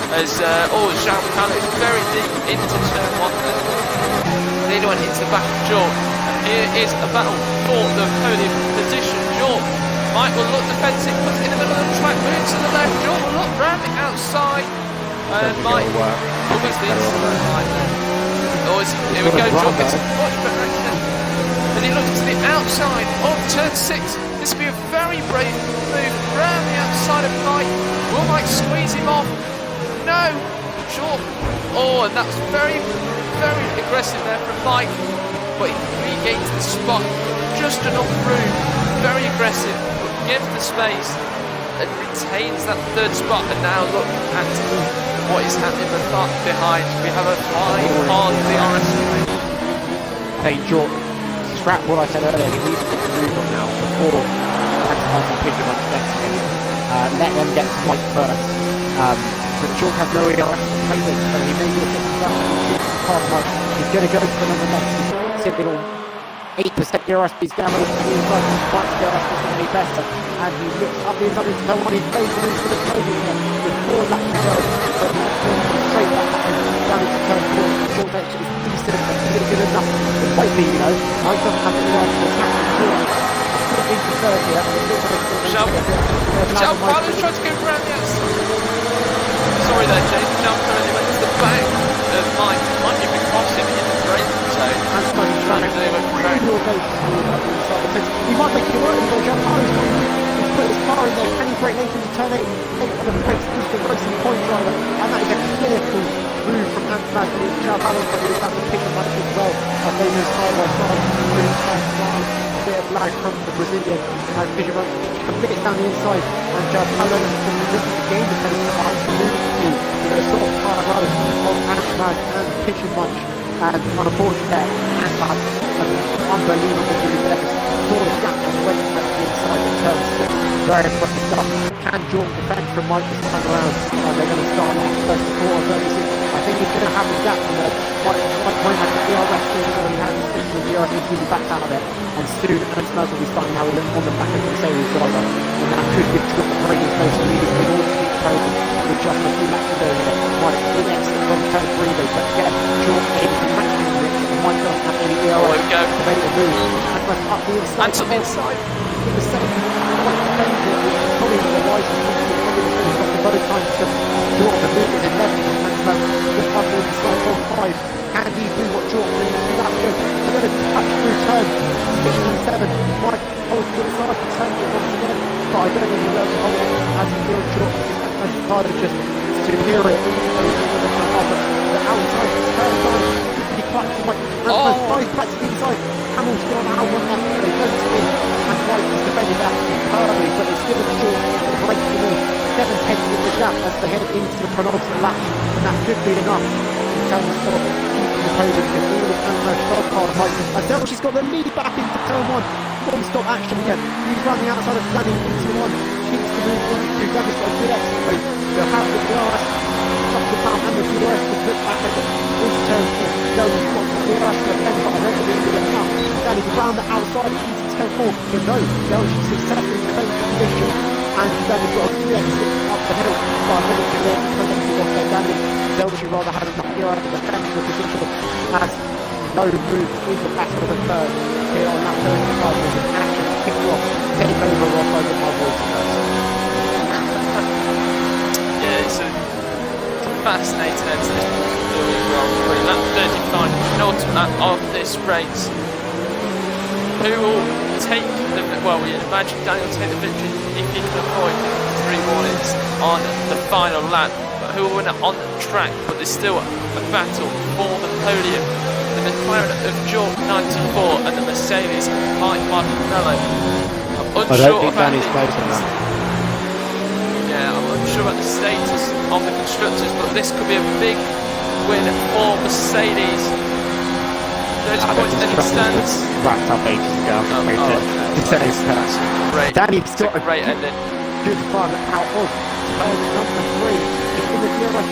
As Jean Palo is very deep into turn 1 there. Neither one hits the back of Jordan. And here is a battle for the podium position. Jordan Mike will look defensive, puts it in the middle of the track, moves to the left. Jordan will look round the outside. And Mike almost the inside line there. Here we go, Jordan gets a much better action. And he looks to the outside of turn 6. This will be a very brave move round the outside of Mike. Will Mike squeeze him off? No! Short. And that was very, very aggressive there from Mike. But he regains the spot. Just enough room. Very aggressive. But gives the space. And retains that third spot. And now look at what is happening behind. We have a 5 hard DRS. Hey, Jordan. Scrap what I said earlier. He needs to get the move on now before maximizing Pigeon on next minute. Let them get to Mike first. But Jordan has no ERS to play with, so he may be a bit hard Mike. He's going to go for another left. He's sitting on 8% ERS, but he's down on the inside. Mike's ERS isn't any better. And he looks up the inside into turn 1. He's facing into the podium with 4 laps to go. But he's straight back down into turn 4. Jordan actually is decent, but he's good enough. It might be, Mike doesn't have the ERS to attack the Jordan. Into third here. Jean Palo's trying to go around the outside. Sorry there, James. Jean Palo went to the back of Mike. Might even cross him in the braking zone. And so he's trying to go he might make it work, but Jean Palo's he's put his car in there. Can he break late into turn 8? For the brakes, he's the racing point driver. And that is a clear move from Antman. Jean Palo's going to have to pick him up as well. As they move side by side. Really fast. Bit of lag from the Brazilian and Fisherman a bit down the inside, and Palo is looking to gain the pace behind the move to sort of hard road of Antman and Pitching Munch, and unfortunately Antman has an unbelievable really there, sort of gap and went back to the inside in turn 6. Very impressive stuff. Can Jordan defend from Mike this time around? They're going to start off 34 or 36. I think he's going to have a gap from there. Mike going back to the ERS team, so he has to stick to the ERS, he's back out of it. And soon, Ernst will be starting now on the back of the Mercedes driver. And that could give Jordan a very good place to lead in order to keep pace with just a few laps to go here. Mike, the next from turn 3 though, but again, Jordan go. To make a move. And went up the inside. And inside. In the second. Quite defended. Probably the wisest thing to do. He's got the better time to draw the move in 11. And just up the inside on 5. Can he do what Jordan did? That's good. He's going to touch through turn 6 and 7. Mike holds to the side and turns it once again. But I don't think he learns to hold it as he feels Jordan. And Carter just superior. The outside is turn time. He clutches Mike. And Mike clutches the inside. Hamill's gone out one left. They don't spin. And Mike is defending that perfectly. But it's still a short break to move. 7 tenths in the gap as they head into the penultimate lap. And that could be enough in terms of keeping the podium in all of Anna's sharp card Mike. And she's got the lead back into turn 1. Non-stop action again. He's running outside of Danny into 1. Keeps the move on to Danny's got a good exit rate. They'll have the glass. Top the pound and the DRS to put back into turn 4. Jones wants the DRS to defend, but I don't think he's good enough. Danny around the outside into turn 4. But no, Jones successfully defends the position. And Danny's got a good exit up the hill. But I think it's going to go off Danny. Delchi rather had enough DRS to defend the position as no move in the battle of the third. Here on that 35 with an action kick off, take over off over my voice. Yeah, it's a fascinating end to this Grand Prix. Lap 35, penultimate lap of this race. Who will take the, well, we imagine Daniel will take the victory if he can avoid 3 warnings on the final lap. But who will win it on the track? But there's still a battle for the podium. The McLaren of Jork 94 and the Mercedes Mike Martinello. I'm unsure I don't think about Danny's close on that. Yeah, I'm unsure about the status of the constructors, but this could be a big win for Mercedes. 30 points in the stands. Wrapped up ages ago. That's great. Danny's got a great ending. good fun out of number 3. It's in the DRS.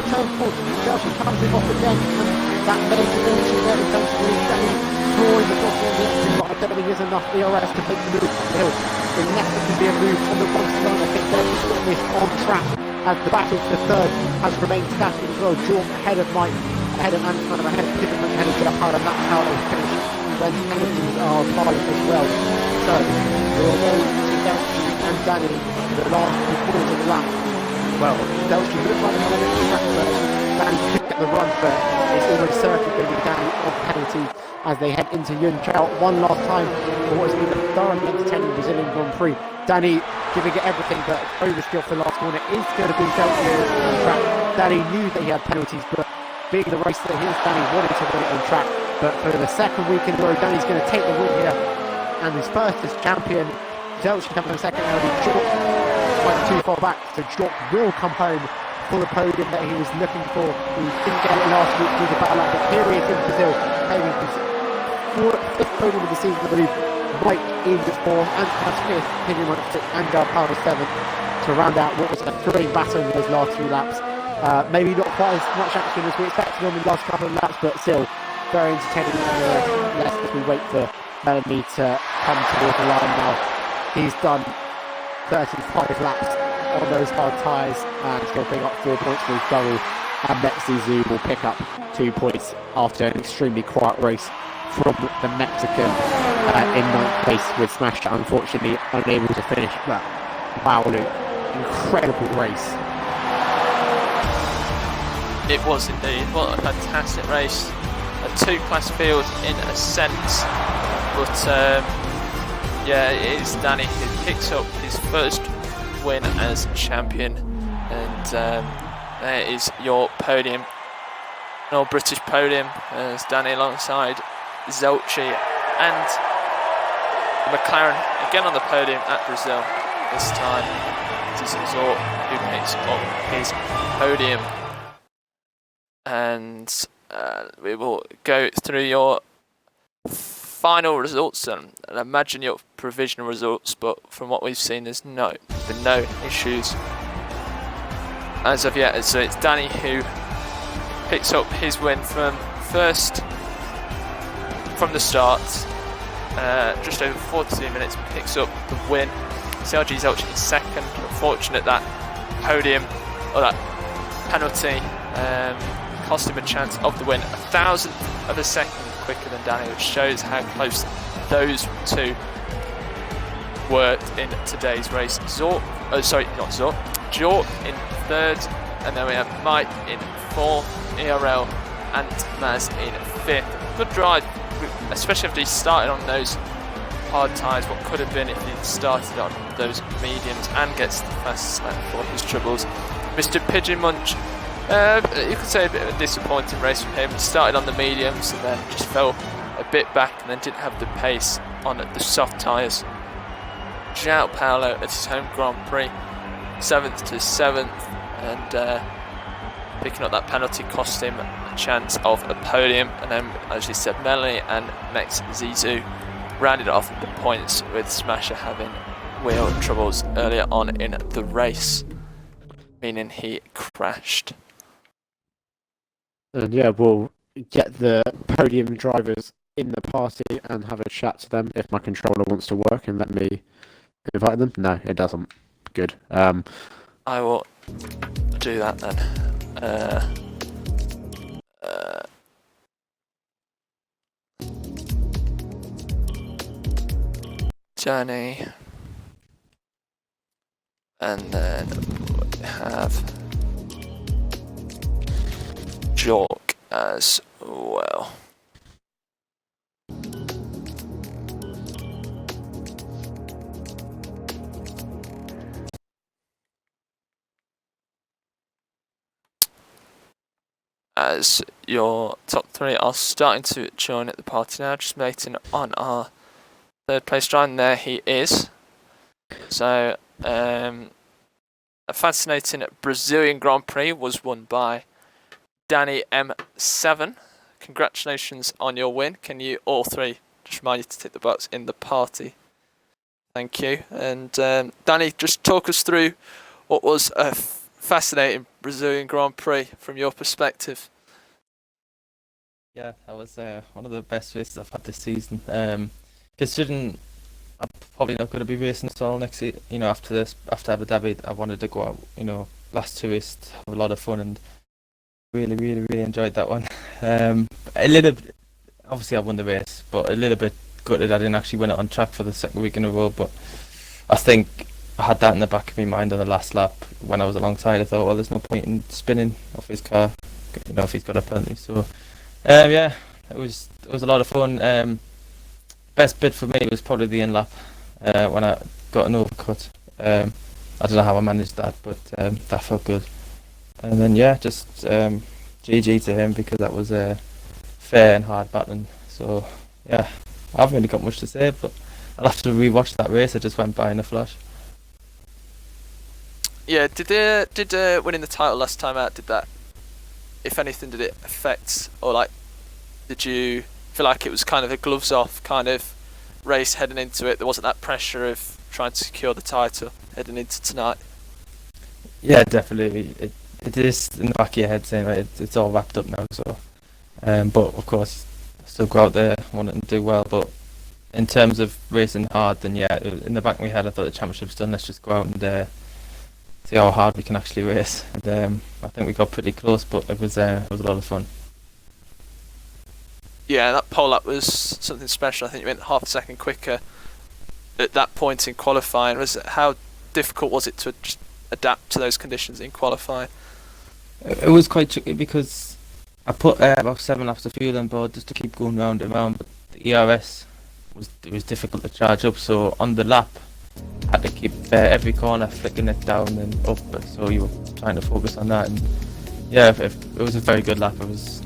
Turn 4, Chelsea comes it off again, and that makes it all too very comfortably. Danny drawing the bottom on the exit, but I don't think there's enough DRS to make the move uphill. Unless there can be a move on the one line, I think Danny's got this on track as the battle for third has remained static as well. Jordan ahead of Mike, ahead of Antoine, ahead of Pittman, ahead of Gerhard, and that's how they finish when penalties are applied as well. So, we'll go to Delchi and Danny in the last 2 quarters of the lap. Well, Delchi looks like they're going to track first. Danny could get the run, but it's almost certain going to be Danny on penalty as they head into Yunchao one last time for what has been a thoroughly entertaining Brazilian Grand Prix. Danny giving it everything, but oversteer for the last corner is going to be Delchi on track. Danny knew that he had penalties, but being the race that he is, Danny wanted to win it on track. But for the second week in a row, Danny's going to take the win here, and his first as champion. Delchi coming in second, early short. Went too far back, so Jork will come home for the podium that he was looking for. He didn't get it last week through the battle, but here he is in Brazil, claiming his 5th podium of the season, I believe. Mike in 4th, and 5th, Pinion 6th, and Power 7th to round out what was a thrilling battle in those last few laps. Maybe not quite as much action as we expected on the last couple of laps, but still very entertaining nonetheless as we wait for Melanie to come towards the line now. He's done 35 laps on those hard tyres and still pick up 4 points for his double, and Mexi Zoo will pick up 2 points after an extremely quiet race from the Mexican in 9th place with Smash, unfortunately unable to finish. But wow, Luke, incredible race. It was indeed. What a fantastic race. A 2-class field in a sense, but yeah, it is Danny who picks up his first win as champion, and there is your podium, an all British podium, as Danny alongside Zelchi and McLaren again on the podium at Brazil. This time it is Zort who picks up his podium, and we will go through your final results and imagine your provisional results, but from what we've seen there's been no issues as of yet. So it's Danny who picks up his win from first from the start, just over 42 minutes, picks up the win. Sergi Zelchi in second. Unfortunate that podium or that penalty cost him a chance of the win. 1,000th of a second quicker than Danny, which shows how close those two were in today's race. Jork in third, and then we have Mike in fourth, ERL and Maz in fifth. Good drive, especially after he started on those hard tyres. What could have been if he'd started on those mediums, and gets the fastest lap for his troubles. Mr. Pigeon Munch, you could say a bit of a disappointing race from him. He started on the mediums and then just fell a bit back, and then didn't have the pace on the soft tyres. João Paulo at his home Grand Prix, 7th to 7th, and picking up that penalty cost him a chance of a podium. And then, as you said, Melanie and Mex Zizou rounded off the points, with Smasher having wheel troubles earlier on in the race, meaning he crashed. And yeah, we'll get the podium drivers in the party and have a chat to them if my controller wants to work and let me invite them. No, it doesn't. Good. I will do that then. Journey, and then we have Jork as well. As your top three are starting to join at the party now, just waiting on our third place driver, and there he is. So, a fascinating Brazilian Grand Prix was won by Danny M7. Congratulations on your win. Can you all three just remind you to tick the box in the party? Thank you. And Danny, just talk us through what was a fascinating Brazilian Grand Prix from your perspective. Yeah, that was one of the best races I've had this season. Considering I'm probably not going to be racing at all next year, after Abu Dhabi, I wanted to go out, last two races, have a lot of fun, and really enjoyed that one. A little bit, obviously I won the race, but a little bit gutted I didn't actually win it on track for the second week in a row. But I think I had that in the back of my mind on the last lap when I was alongside. I thought, well, there's no point in spinning off his car, if he's got a penalty. So yeah, it was a lot of fun. Best bit for me was probably the in lap when I got an overcut. I don't know how I managed that, but that felt good. And then yeah, just GG to him, because that was fair and hard battling. So yeah, I haven't really got much to say, but I'll have to rewatch that race. I just went by in a flash. Yeah, did winning the title last time out, did that, if anything, did it affect, or did you feel like it was kind of a gloves off kind of race heading into it? There wasn't that pressure of trying to secure the title heading into tonight? Yeah, definitely. It is in the back of your head saying it's all wrapped up now. So, but of course, still go out there wanting to do well. But in terms of racing hard, then yeah, in the back of my head, I thought the championship's done. Let's just go out and see how hard we can actually race. And I think we got pretty close, but it was a lot of fun. Yeah, that pole up was something special. I think you went half a second quicker at that point in qualifying. How difficult was it to just adapt to those conditions in qualifying? It was quite tricky, because I put about 7 laps of fuel on board just to keep going round and round, but the ERS was difficult to charge up. So on the lap, I had to keep every corner flicking it down and up. So you were trying to focus on that. And yeah, it was a very good lap. It was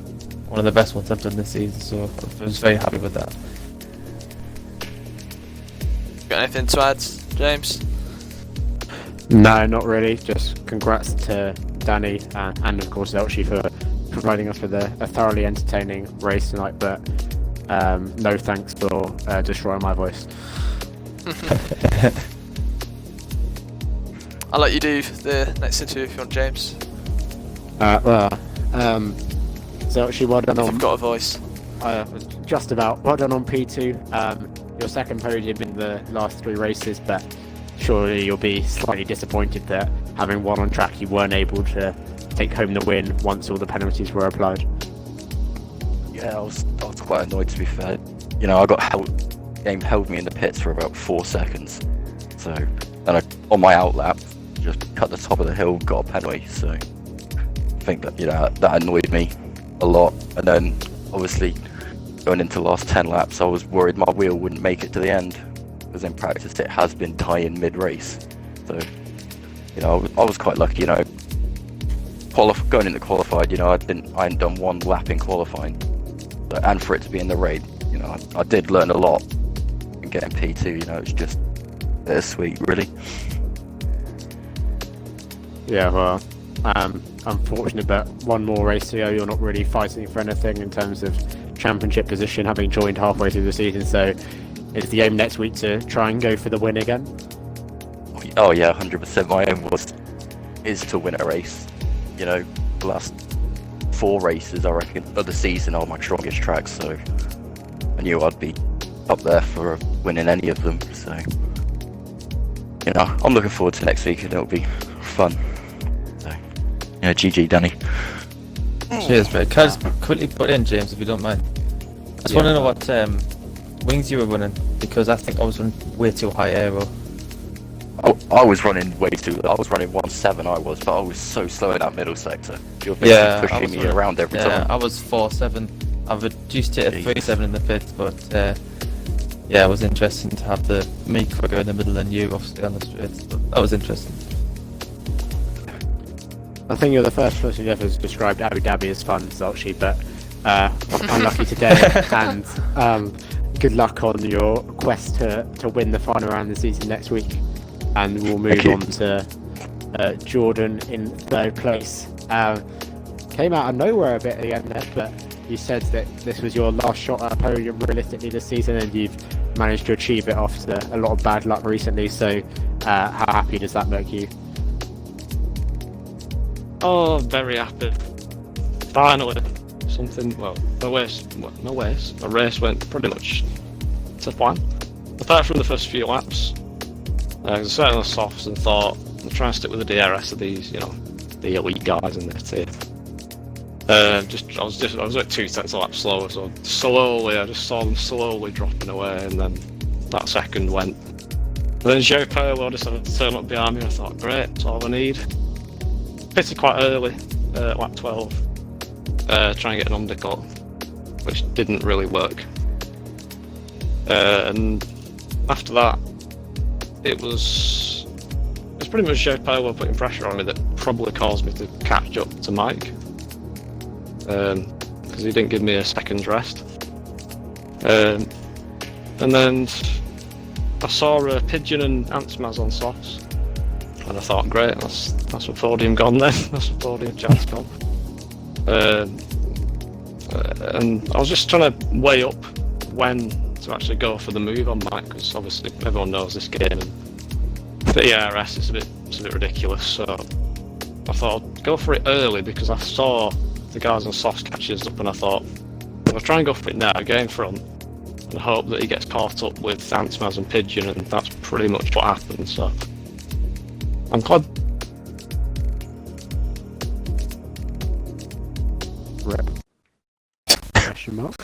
one of the best ones I've done this season, so I was very happy with that. Got anything to add, James? No, not really. Just congrats to Danny and of course Elchi for providing us with a thoroughly entertaining race tonight, but no thanks for destroying my voice. I'll let you do the next interview if you want, James. So actually, well done on... I've got a voice. Just about. Well done on P2. Your second podium in the last 3 races, but surely you'll be slightly disappointed that having won on track, you weren't able to take home the win once all the penalties were applied. Yeah, I was quite annoyed, to be fair. You know, I got game held me in the pits for about 4 seconds. So, and on my out lap, just cut the top of the hill, got a penalty. So, I think that, you know, that annoyed me a lot. And then, obviously, going into the last 10 laps, I was worried my wheel wouldn't make it to the end, because in practice it has been dying mid-race. So, you know, I was quite lucky, you know. Going into qualified, you know, I hadn't done one lap in qualifying, and for it to be in the raid, you know, I did learn a lot. And getting P2, you know, it's just bittersweet, really. Yeah, well, unfortunate, but one more race to go. You're not really fighting for anything in terms of championship position, having joined halfway through the season. So, is the aim next week to try and go for the win again? Oh yeah, 100%. My aim is to win a race. You know, the last 4 races, I reckon, of the season are my strongest tracks. So, I knew I'd be up there for winning any of them. So, you know, I'm looking forward to next week, and it'll be fun. So, yeah, GG, Danny. Cheers, mate. Can I just quickly put in, James, if you don't mind? I just want to know what wings you were running, because I think I was running way too high aero. I was running way too. I was running 1.7. but I was so slow in that middle sector. You're basically pushing me around every time. Yeah, I was 4.7. I've reduced it to 3.7 in the pit, but yeah, it was interesting to have me quicker in the middle and you obviously on the straights. But that was interesting. I think you're the first person who ever described Abu Dhabi as fun, Zolchi, but unlucky today, and good luck on your quest to win the final round of the season next week. And we'll move on to Jordan in 3rd place. Came out of nowhere a bit at the end there, but you said that this was your last shot at a podium realistically this season, and you've managed to achieve it after a lot of bad luck recently. So how happy does that make you? Oh, very happy. Finally, something. Well, the race went pretty much to plan. Apart from the first few laps, I sat on the softs and thought, I'm trying to stick with the DRS of these, you know, the elite guys in their tier. I was like 2 tenths a lap slower, so I just saw them slowly dropping away, and then that second went. And then Joe Paolo decided to turn up behind me, and I thought, great, that's all I need. Pitted quite early, lap 12, trying to get an undercut, which didn't really work. And after that, it was pretty much Joe Paolo putting pressure on me that probably caused me to catch up to Mike, because he didn't give me a second's rest. And then I saw Pigeon and Antsmaz on softs, and I thought, great, that's my podium gone then. That's my podium chance gone. And I was just trying to weigh up when to actually go for the move on Mike, because obviously everyone knows this game, and the ERS is a bit ridiculous. So I thought I'd go for it early, because I saw the guys on softs catches up, and I thought I'll try and go for it now, get in front, and hope that he gets caught up with Antsmaz and Pigeon, and that's pretty much what happened. So I'm glad. Rep. Question mark.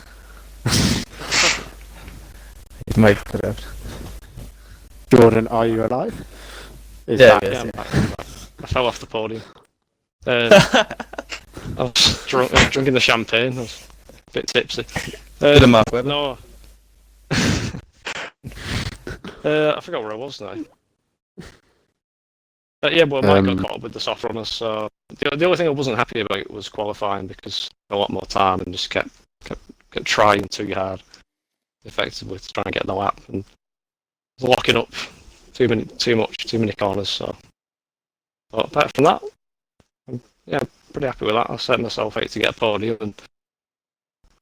It might put out. Jordan, are you alive? Yeah, I fell off the podium. I was drinking the champagne. I was a bit tipsy. Bit of Mark Webber. No. I forgot where I was now. Yeah, well, Mike got caught up with the soft runners, so the only thing I wasn't happy about was qualifying, because a lot more time and just kept trying too hard, effectively, to try and get the lap, and was locking up too many corners. So, but apart from that, I'm pretty happy with that. I set myself out to get a podium, and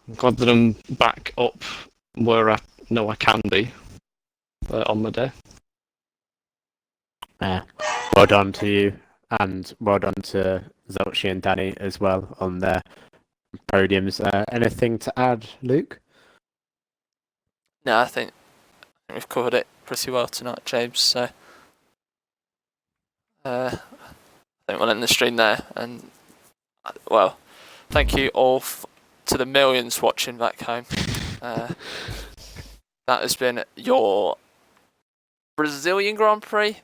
I'm glad that I'm back up where I know I can be on my day. Well done to you, and well done to Zolchi and Danny as well on their podiums. Anything to add, Luke? No, I think we've covered it pretty well tonight, James. So think we'll end the stream there. And well, thank you all to the millions watching back home. That has been your Brazilian Grand Prix